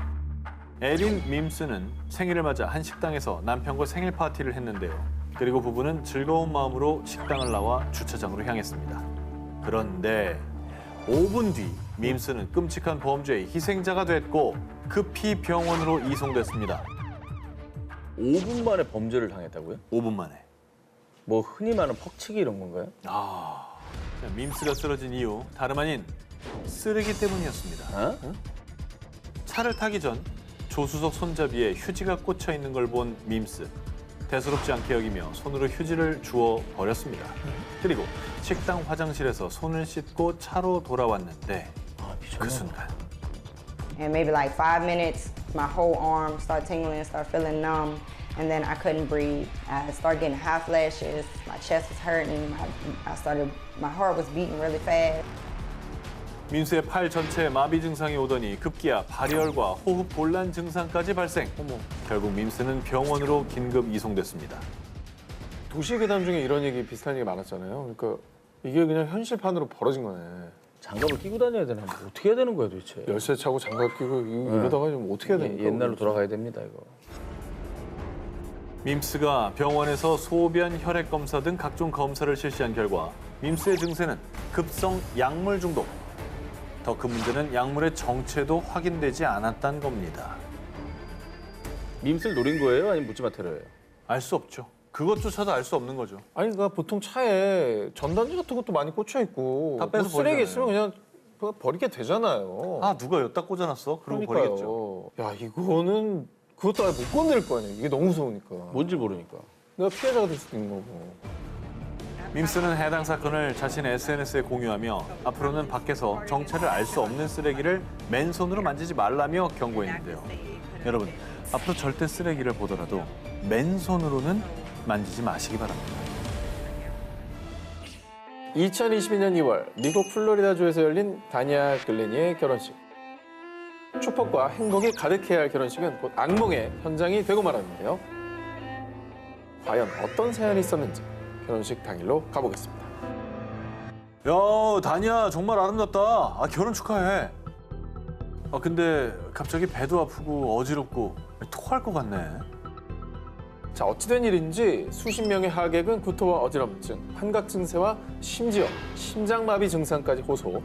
에린 밈스는 생일을 맞아 한 식당에서 남편과 생일 파티를 했는데요. 그리고 부부는 즐거운 마음으로 식당을 나와 주차장으로 향했습니다. 그런데 5분 뒤 밈스는 끔찍한 범죄의 희생자가 됐고 급히 병원으로 이송됐습니다.
5분 만에 범죄를 당했다고요?
5분 만에.
뭐 흔히 말하는 퍽치기 이런 건가요?
밈스가 쓰러진 이유 다름 아닌 쓰레기 때문이었습니다. 차를 타기 전 조수석 손잡이에 휴지가 꽂혀 있는 걸 본 밈스. 대수롭지 않게 여기며 손으로 휴지를 주워 버렸습니다. 그리고 식당 화장실에서 손을 씻고 차로 돌아왔는데 그 순간
And maybe like 5 minutes, my whole arm started tingling, started feeling numb, and then I couldn't breathe. I started getting hot flashes, my chest was hurting, my heart was beating really fast.
민수의 팔 전체에 마비 증상이 오더니 급기야 발열과 호흡 곤란 증상까지 발생. 결국 민수는 병원으로 긴급 이송됐습니다.
도시괴담 중에 이런 얘기 비슷한 얘기 많았잖아요. 그러니까 이게 그냥 현실판으로 벌어진 거네.
장갑을 끼고 다녀야 되나? 뭐 어떻게 해야 되는 거야 도대체?
열쇠 차고 장갑 끼고 이러다가 좀 어떻게 해야 됩니까?
옛날로 돌아가야 됩니다 이거.
밈스가 병원에서 소변, 혈액 검사 등 각종 검사를 실시한 결과 밈스의 증세는 급성 약물 중독. 더 큰 문제는 약물의 정체도 확인되지 않았다는 겁니다.
밈스를 노린 거예요? 아니면 묻지마 테러예요?
알 수 없죠. 그것조차도 알 수 없는 거죠.
아니 그러니까 보통 차에 전단지 같은 것도 많이 꽂혀 있고
다 빼서
뭐 쓰레기
버리잖아요.
있으면 그냥 버리게 되잖아요.
누가 여기다 꽂아놨어? 그러고 버리겠죠.
야 이거는 그것도 아예 못 건드릴 거 아니야. 이게 너무 무서우니까.
뭔지 모르니까.
내가 피해자가 될 수도 있는 거고.
밈스는 해당 사건을 자신의 SNS에 공유하며 앞으로는 밖에서 정체를 알 수 없는 쓰레기를 맨손으로 만지지 말라며 경고했는데요. 여러분, 앞으로 절대 쓰레기를 보더라도 맨손으로는 만지지 마시기 바랍니다.
2022년 2월 미국 플로리다주에서 열린 다니아 글래니의 결혼식. 축복과 행복이 가득해야 할 결혼식은 곧 악몽의 현장이 되고 말았는데요. 과연 어떤 사연이 있었는지 결혼식 당일로 가보겠습니다.
야, 다니야 정말 아름답다. 아, 결혼 축하해. 아, 근데 갑자기 배도 아프고 어지럽고 토할 것 같네.
자, 어찌된 일인지 수십 명의 하객은 구토와 어지럼증, 환각 증세와 심지어 심장마비 증상까지 호소.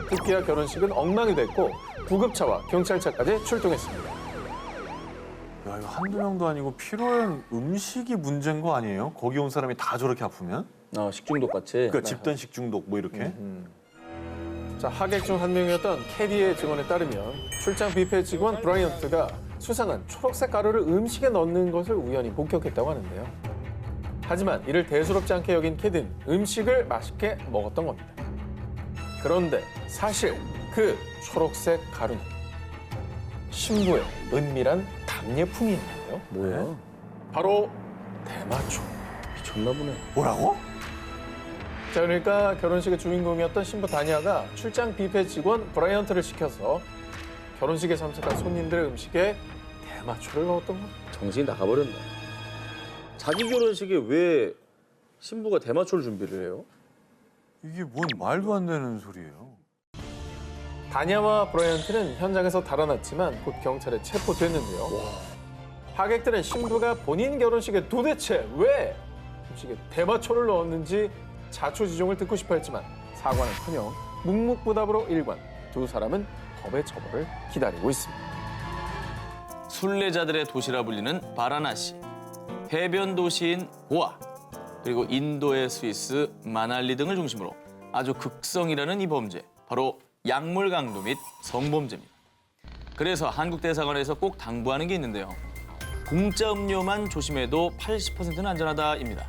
특기야 결혼식은 엉망이 됐고 구급차와 경찰차까지 출동했습니다.
야, 이거 한두 명도 아니고 피로연 음식이 문제인 거 아니에요? 거기 온 사람이 다 저렇게 아프면?
식중독 같이.
그러니까 집단 식중독 뭐 이렇게.
자, 하객 중 한 명이었던 캐디의 증언에 따르면 출장 뷔페 직원 브라이언트가 수상한 초록색 가루를 음식에 넣는 것을 우연히 목격했다고 하는데요. 하지만 이를 대수롭지 않게 여긴 캐디는 음식을 맛있게 먹었던 겁니다. 그런데 사실 그 초록색 가루는 신부의 은밀한 답례품이었는데요.
뭐야?
바로 대마초.
미쳤나 보네.
뭐라고?
자, 그러니까 결혼식의 주인공이었던 신부 다니아가 출장 뷔페 직원 브라이언트를 시켜서 결혼식에 참석한 손님들의 음식에 대마초를 넣었던 겁니다.
정신이 나가버렸네. 자기 결혼식에 왜 신부가 대마초를 준비를 해요?
이게 뭔 말도 안 되는 소리예요.
다니아와 브라이언트는 현장에서 달아났지만 곧 경찰에 체포됐는데요. 하객들은 신부가 본인 결혼식에 도대체 왜 음식에 대마초를 넣었는지 자초지종을 듣고 싶어 했지만 사과는커녕 묵묵부답으로 일관. 두 사람은 법의 처벌을 기다리고 있습니다.
순례자들의 도시라 불리는 바라나시, 해변 도시인 고아, 그리고 인도의 스위스 마날리 등을 중심으로 아주 극성이라는 이 범죄, 바로 약물 강도 및 성범죄입니다. 그래서 한국 대사관에서 꼭 당부하는 게 있는데요. 공짜 음료만 조심해도 80%는 안전하다입니다.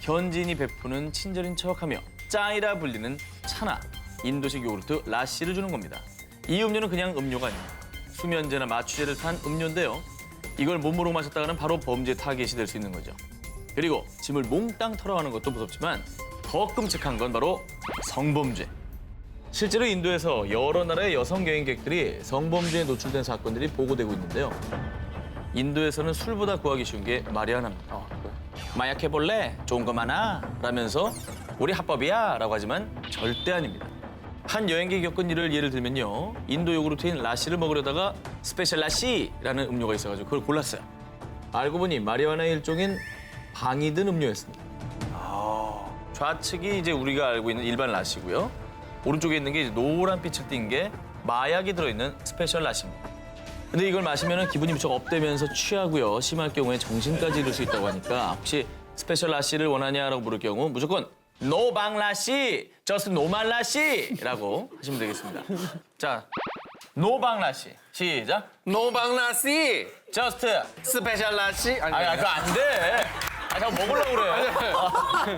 현지인이 베푸는 친절인 척하며 짜이라 불리는 차나, 인도식 요구르트 라시를 주는 겁니다. 이 음료는 그냥 음료가 아닙니다. 수면제나 마취제를 탄 음료인데요. 이걸 몸으로 마셨다가는 바로 범죄 타겟이 될 수 있는 거죠. 그리고 짐을 몽땅 털어가는 것도 무섭지만 더 끔찍한 건 바로 성범죄. 실제로 인도에서 여러 나라의 여성 여행객들이 성범죄에 노출된 사건들이 보고되고 있는데요. 인도에서는 술보다 구하기 쉬운 게 마리아나입니다. 마약해볼래? 좋은 거 많아? 라면서 우리 합법이야? 라고 하지만 절대 아닙니다. 한 여행객이 겪은 일을 예를 들면요. 인도 요구르트인 라시를 먹으려다가 스페셜 라시라는 음료가 있어가지고 그걸 골랐어요. 알고 보니 마리화나의 일종인 방이 든 음료였습니다. 좌측이 이제 우리가 알고 있는 일반 라시고요. 오른쪽에 있는 게 이제 노란 빛을 띤 게 마약이 들어있는 스페셜 라시입니다. 근데 이걸 마시면 기분이 무척 업되면서 취하고요. 심할 경우에 정신까지 잃을 수 있다고 하니까 혹시 스페셜 라시를 원하냐라고 물을 경우 무조건 노방 라시, 저스트 노말 라시라고 하시면 되겠습니다. 자, 노방 라시 시작. 노방 라시, 저스트 스페셜 라시. 아니, 그거 안 돼. 자꾸 먹으려고 그래.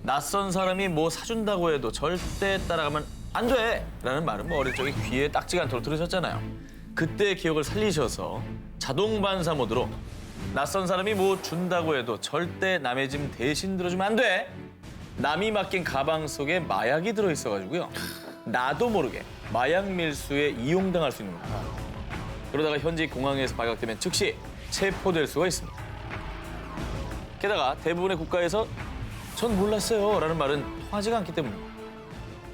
낯선 사람이 뭐 사준다고 해도 절대 따라가면 안 돼! 라는 말은 뭐 어릴 적에 귀에 딱지가 않도록 들으셨잖아요. 그때의 기억을 살리셔서 자동 반사 모드로 낯선 사람이 뭐 준다고 해도 절대 남의 짐 대신 들어주면 안 돼! 남이 맡긴 가방 속에 마약이 들어있어가지고요. 나도 모르게 마약 밀수에 이용당할 수 있는 겁니다. 그러다가 현지 공항에서 발각되면 즉시 체포될 수가 있습니다. 게다가 대부분의 국가에서 전 몰랐어요 라는 말은 통하지가 않기 때문입니다.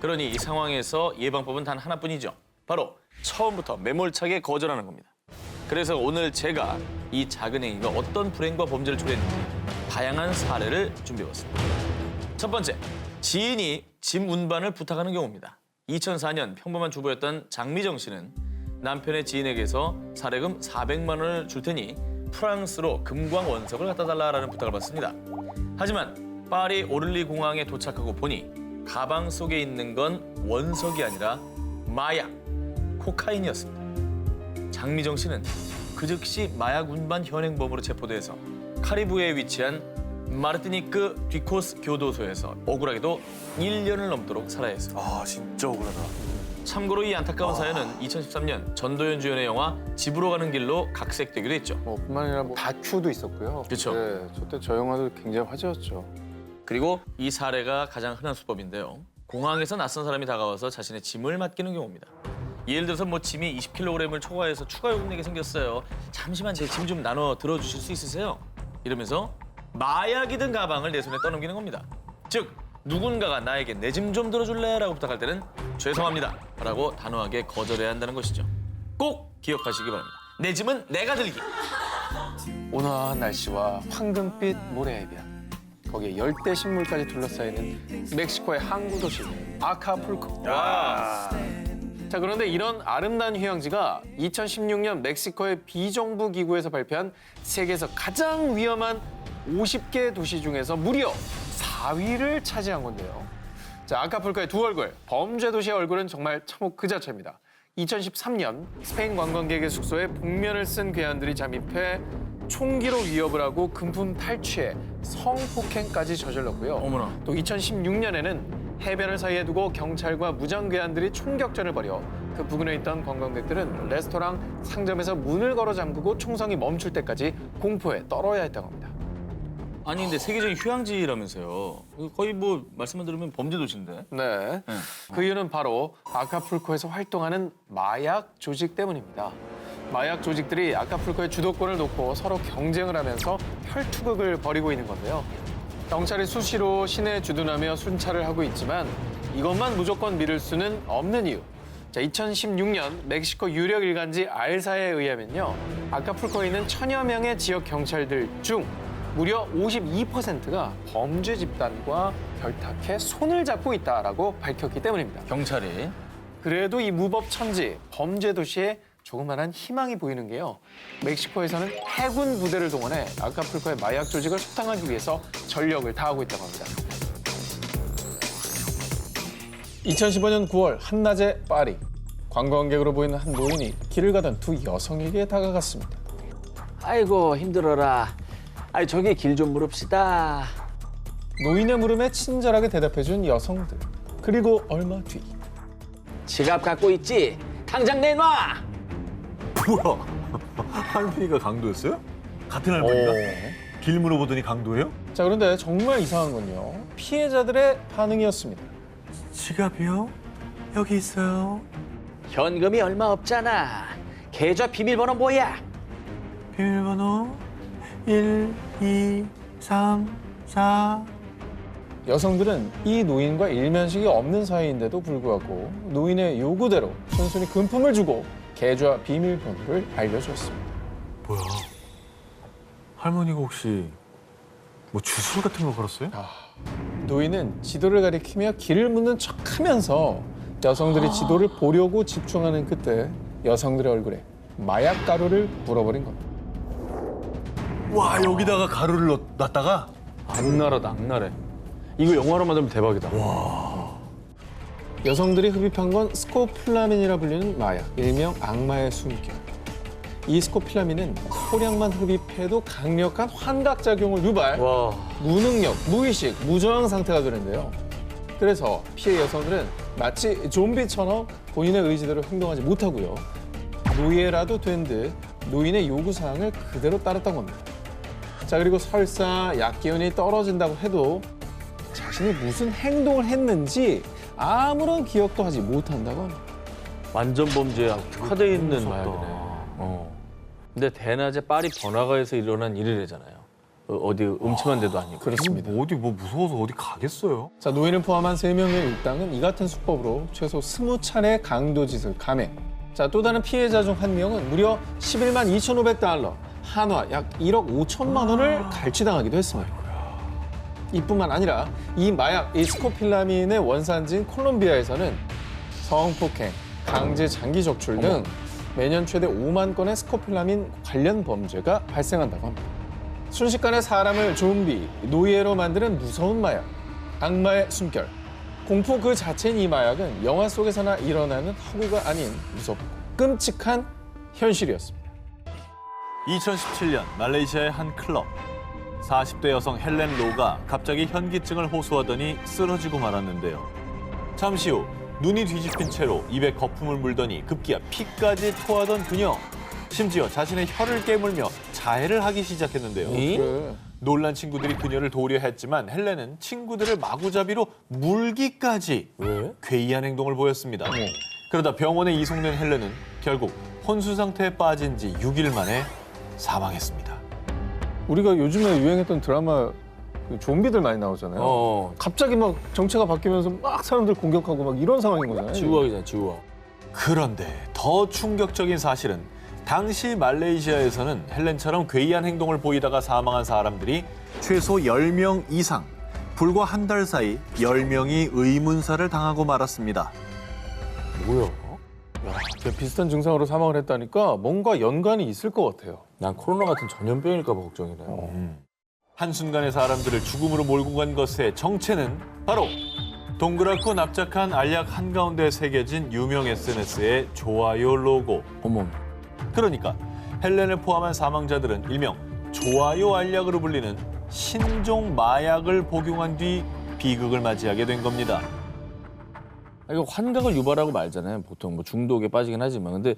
그러니 이 상황에서 예방법은 단 하나뿐이죠. 바로 처음부터 매몰차게 거절하는 겁니다. 그래서 오늘 제가 이 작은 행위가 어떤 불행과 범죄를 초래했는지 다양한 사례를 준비해봤습니다. 첫 번째, 지인이 짐 운반을 부탁하는 경우입니다. 2004년 평범한 주부였던 장미정 씨는 남편의 지인에게서 사례금 400만 원을 줄 테니 프랑스로 금광 원석을 갖다 달라라는 부탁을 받습니다. 하지만 파리 오를리 공항에 도착하고 보니 가방 속에 있는 건 원석이 아니라 마약, 코카인이었습니다. 장미정 씨는 그 즉시 마약 운반 현행범으로 체포돼서 카리브해에 위치한 마르티니크 뒤코스 교도소에서 억울하게도 1년을 넘도록 살아야 했습니다.
아, 진짜 억울하다.
참고로 이 안타까운 사연은 2013년 전도연 주연의 영화 집으로 가는 길로 각색되기도 했죠.
뿐만 아니라 다큐도 있었고요.
그렇죠.
네, 저때 저 영화도 굉장히 화제였죠.
그리고 이 사례가 가장 흔한 수법인데요. 공항에서 낯선 사람이 다가와서 자신의 짐을 맡기는 경우입니다. 예를 들어서 뭐 짐이 20kg을 초과해서 추가 요금 내게 생겼어요. 잠시만 제 짐 좀 나눠 들어주실 수 있으세요? 이러면서 마약이 든 가방을 내 손에 떠넘기는 겁니다. 즉 누군가가 나에게 내 짐 좀 들어줄래? 라고 부탁할 때는 죄송합니다 라고 단호하게 거절해야 한다는 것이죠. 꼭 기억하시기 바랍니다. 내 짐은 내가 들기.
온화한 날씨와 황금빛 모래해변, 거기에 열대 식물까지 둘러싸이는 멕시코의 항구 도시 아카풀코. 자, 그런데 이런 아름다운 휴양지가 2016년 멕시코의 비정부 기구에서 발표한 세계에서 가장 위험한 50개 도시 중에서 무려 4위를 차지한 건데요. 자, 아카풀코의 두 얼굴, 범죄 도시의 얼굴은 정말 참혹 그 자체입니다. 2013년 스페인 관광객의 숙소에 복면을 쓴 괴한들이 잠입해 총기로 위협을 하고 금품 탈취에 성폭행까지 저질렀고요.
어머나.
또 2016년에는 해변을 사이에 두고 경찰과 무장괴한들이 총격전을 벌여 그 부근에 있던 관광객들은 레스토랑, 상점에서 문을 걸어 잠그고 총성이 멈출 때까지 공포에 떨어야 했다고 합니다.
아니 근데 세계적인 휴양지라면서요. 거의 뭐 말씀만 들으면 범죄 도시인데.
네. 그 이유는 바로 아카풀코에서 활동하는 마약 조직 때문입니다. 마약 조직들이 아카풀코의 주도권을 놓고 서로 경쟁을 하면서 혈투극을 벌이고 있는 건데요. 경찰이 수시로 시내에 주둔하며 순찰을 하고 있지만 이것만 무조건 믿을 수는 없는 이유. 자, 2016년 멕시코 유력 일간지 알사에 의하면요. 아카풀코에 있는 1000여 명의 지역 경찰들 중 무려 52%가 범죄 집단과 결탁해 손을 잡고 있다라고 밝혔기 때문입니다.
경찰이?
그래도 이 무법 천지, 범죄 도시에 조그만한 희망이 보이는 게요. 멕시코에서는 해군 부대를 동원해 아카풀코의 마약 조직을 속당하기 위해서 전력을 다하고 있다고 합니다. 2015년 9월 한낮의 파리. 관광객으로 보이는 한 노인이 길을 가던 두 여성에게 다가갔습니다.
아이고 힘들어라. 아이 저기 길 좀 물읍시다.
노인의 물음에 친절하게 대답해준 여성들. 그리고 얼마 뒤.
지갑 갖고 있지? 당장 내놔!
뭐야? 할머니가 강도였어요? 같은 할머니가? 길 물어보더니 강도예요?
자, 그런데 정말 이상한 건요. 피해자들의 반응이었습니다.
지갑이요? 여기 있어요.
현금이 얼마 없잖아. 계좌 비밀번호 뭐야?
비밀번호 1, 2, 3, 4.
여성들은 이 노인과 일면식이 없는 사이인데도 불구하고 노인의 요구대로 순순히 금품을 주고 계좌 비밀번호를 알려줬습니다.
뭐야? 할머니가 혹시 뭐 주술 같은 걸 걸었어요?
노인은 지도를 가리키며 길을 묻는 척하면서 여성들이 지도를 보려고 집중하는 그때 여성들의 얼굴에 마약 가루를 물어버린 겁니다.
와, 여기다가 가루를 놨다가?
악랄하다, 악랄해. 이거 영화로 만들면 대박이다.
여성들이 흡입한 건 스코폴라민이라 불리는 마약, 일명 악마의 숨결. 이 스코폴라민은 소량만 흡입해도 강력한 환각작용을 유발, 무능력, 무의식, 무저항 상태가 되는데요. 그래서 피해 여성들은 마치 좀비처럼 본인의 의지대로 행동하지 못하고요. 노예라도 된 듯 노인의 요구사항을 그대로 따랐던 겁니다. 자, 그리고 설사 약 기운이 떨어진다고 해도 자신이 무슨 행동을 했는지 아무런 기억도 하지 못한다고 합니다.
완전 범죄에 특화되어 있는 마약이네. 근데 대낮에 파리 번화가에서 일어난 일이래잖아요. 어디 음침한 데도 아니고.
그렇습니다.
어디 뭐 무서워서 어디 가겠어요?
자, 노인을 포함한 3명의 일당은 이 같은 수법으로 최소 20차례 강도짓을 감행. 자, 또 다른 피해자 중 한 명은 무려 11만 2,500달러, 한화 약 1억 5천만 원을 갈취당하기도 했습니다. 이뿐만 아니라 이 마약, 이 스코필라민의 원산지인 콜롬비아에서는 성폭행, 강제 장기 적출 등 매년 최대 5만 건의 스코필라민 관련 범죄가 발생한다고 합니다. 순식간에 사람을 좀비, 노예로 만드는 무서운 마약, 악마의 숨결. 공포 그 자체인 이 마약은 영화 속에서나 일어나는 허구가 아닌 무섭고 끔찍한 현실이었습니다.
2017년 말레이시아의 한 클럽. 40대 여성 헬렌 로가 갑자기 현기증을 호소하더니 쓰러지고 말았는데요. 잠시 후 눈이 뒤집힌 채로 입에 거품을 물더니 급기야 피까지 토하던 그녀. 심지어 자신의 혀를 깨물며 자해를 하기 시작했는데요. 놀란 친구들이 그녀를 도우려 했지만 헬렌은 친구들을 마구잡이로 물기까지 괴이한 행동을 보였습니다. 그러다 병원에 이송된 헬렌은 결국 혼수 상태에 빠진 지 6일 만에 사망했습니다.
우리가 요즘에 유행했던 드라마 그 좀비들 많이 나오잖아요. 갑자기 막 정체가 바뀌면서 막 사람들 공격하고 막 이런 상황인 거잖아요.
지구학이잖아, 지구학.
그런데 더 충격적인 사실은 당시 말레이시아에서는 헬렌처럼 괴이한 행동을 보이다가 사망한 사람들이 최소 10명 이상, 불과 한 달 사이 10명이 의문사를 당하고 말았습니다.
뭐야? 야, 비슷한 증상으로 사망을 했다니까 뭔가 연관이 있을 것 같아요.
난 코로나 같은 전염병일까 봐 걱정이네요.
한순간에 사람들을 죽음으로 몰고 간 것의 정체는 바로 동그랗고 납작한 알약 한가운데에 새겨진 유명 SNS의 좋아요 로고.
어머.
그러니까 헬렌을 포함한 사망자들은 일명 좋아요 알약으로 불리는 신종 마약을 복용한 뒤 비극을 맞이하게 된 겁니다.
이거 환각을 유발하고 말잖아요. 보통 뭐 중독에 빠지긴 하지만. 근데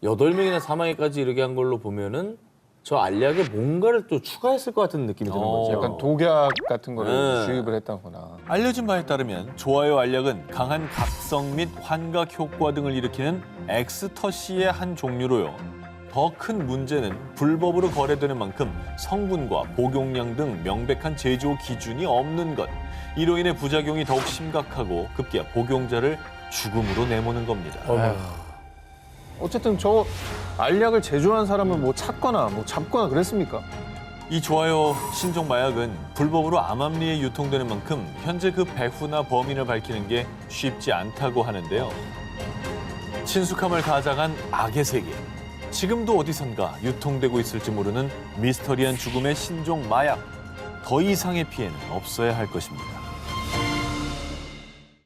8명이나 사망에까지 이르게 한 걸로 보면은 저 알약에 뭔가를 또 추가했을 것 같은 느낌이 드는 거죠.
약간 독약 같은 거를
네.
주입을 했다거나.
알려진 바에 따르면 좋아요 알약은 강한 각성 및 환각 효과 등을 일으키는 엑스터시의 한 종류로요. 더 큰 문제는 불법으로 거래되는 만큼 성분과 복용량 등 명백한 제조 기준이 없는 것. 이로 인해 부작용이 더욱 심각하고 급기야 복용자를 죽음으로 내모는 겁니다.
어쨌든 저 알약을 제조한 사람은 뭐 찾거나 뭐 잡거나 그랬습니까?
이 좋아요 신종 마약은 불법으로 암암리에 유통되는 만큼 현재 그 배후나 범인을 밝히는 게 쉽지 않다고 하는데요. 친숙함을 가장한 악의 세계. 지금도 어디선가 유통되고 있을지 모르는 미스터리한 죽음의 신종 마약. 더 이상의 피해는 없어야 할 것입니다.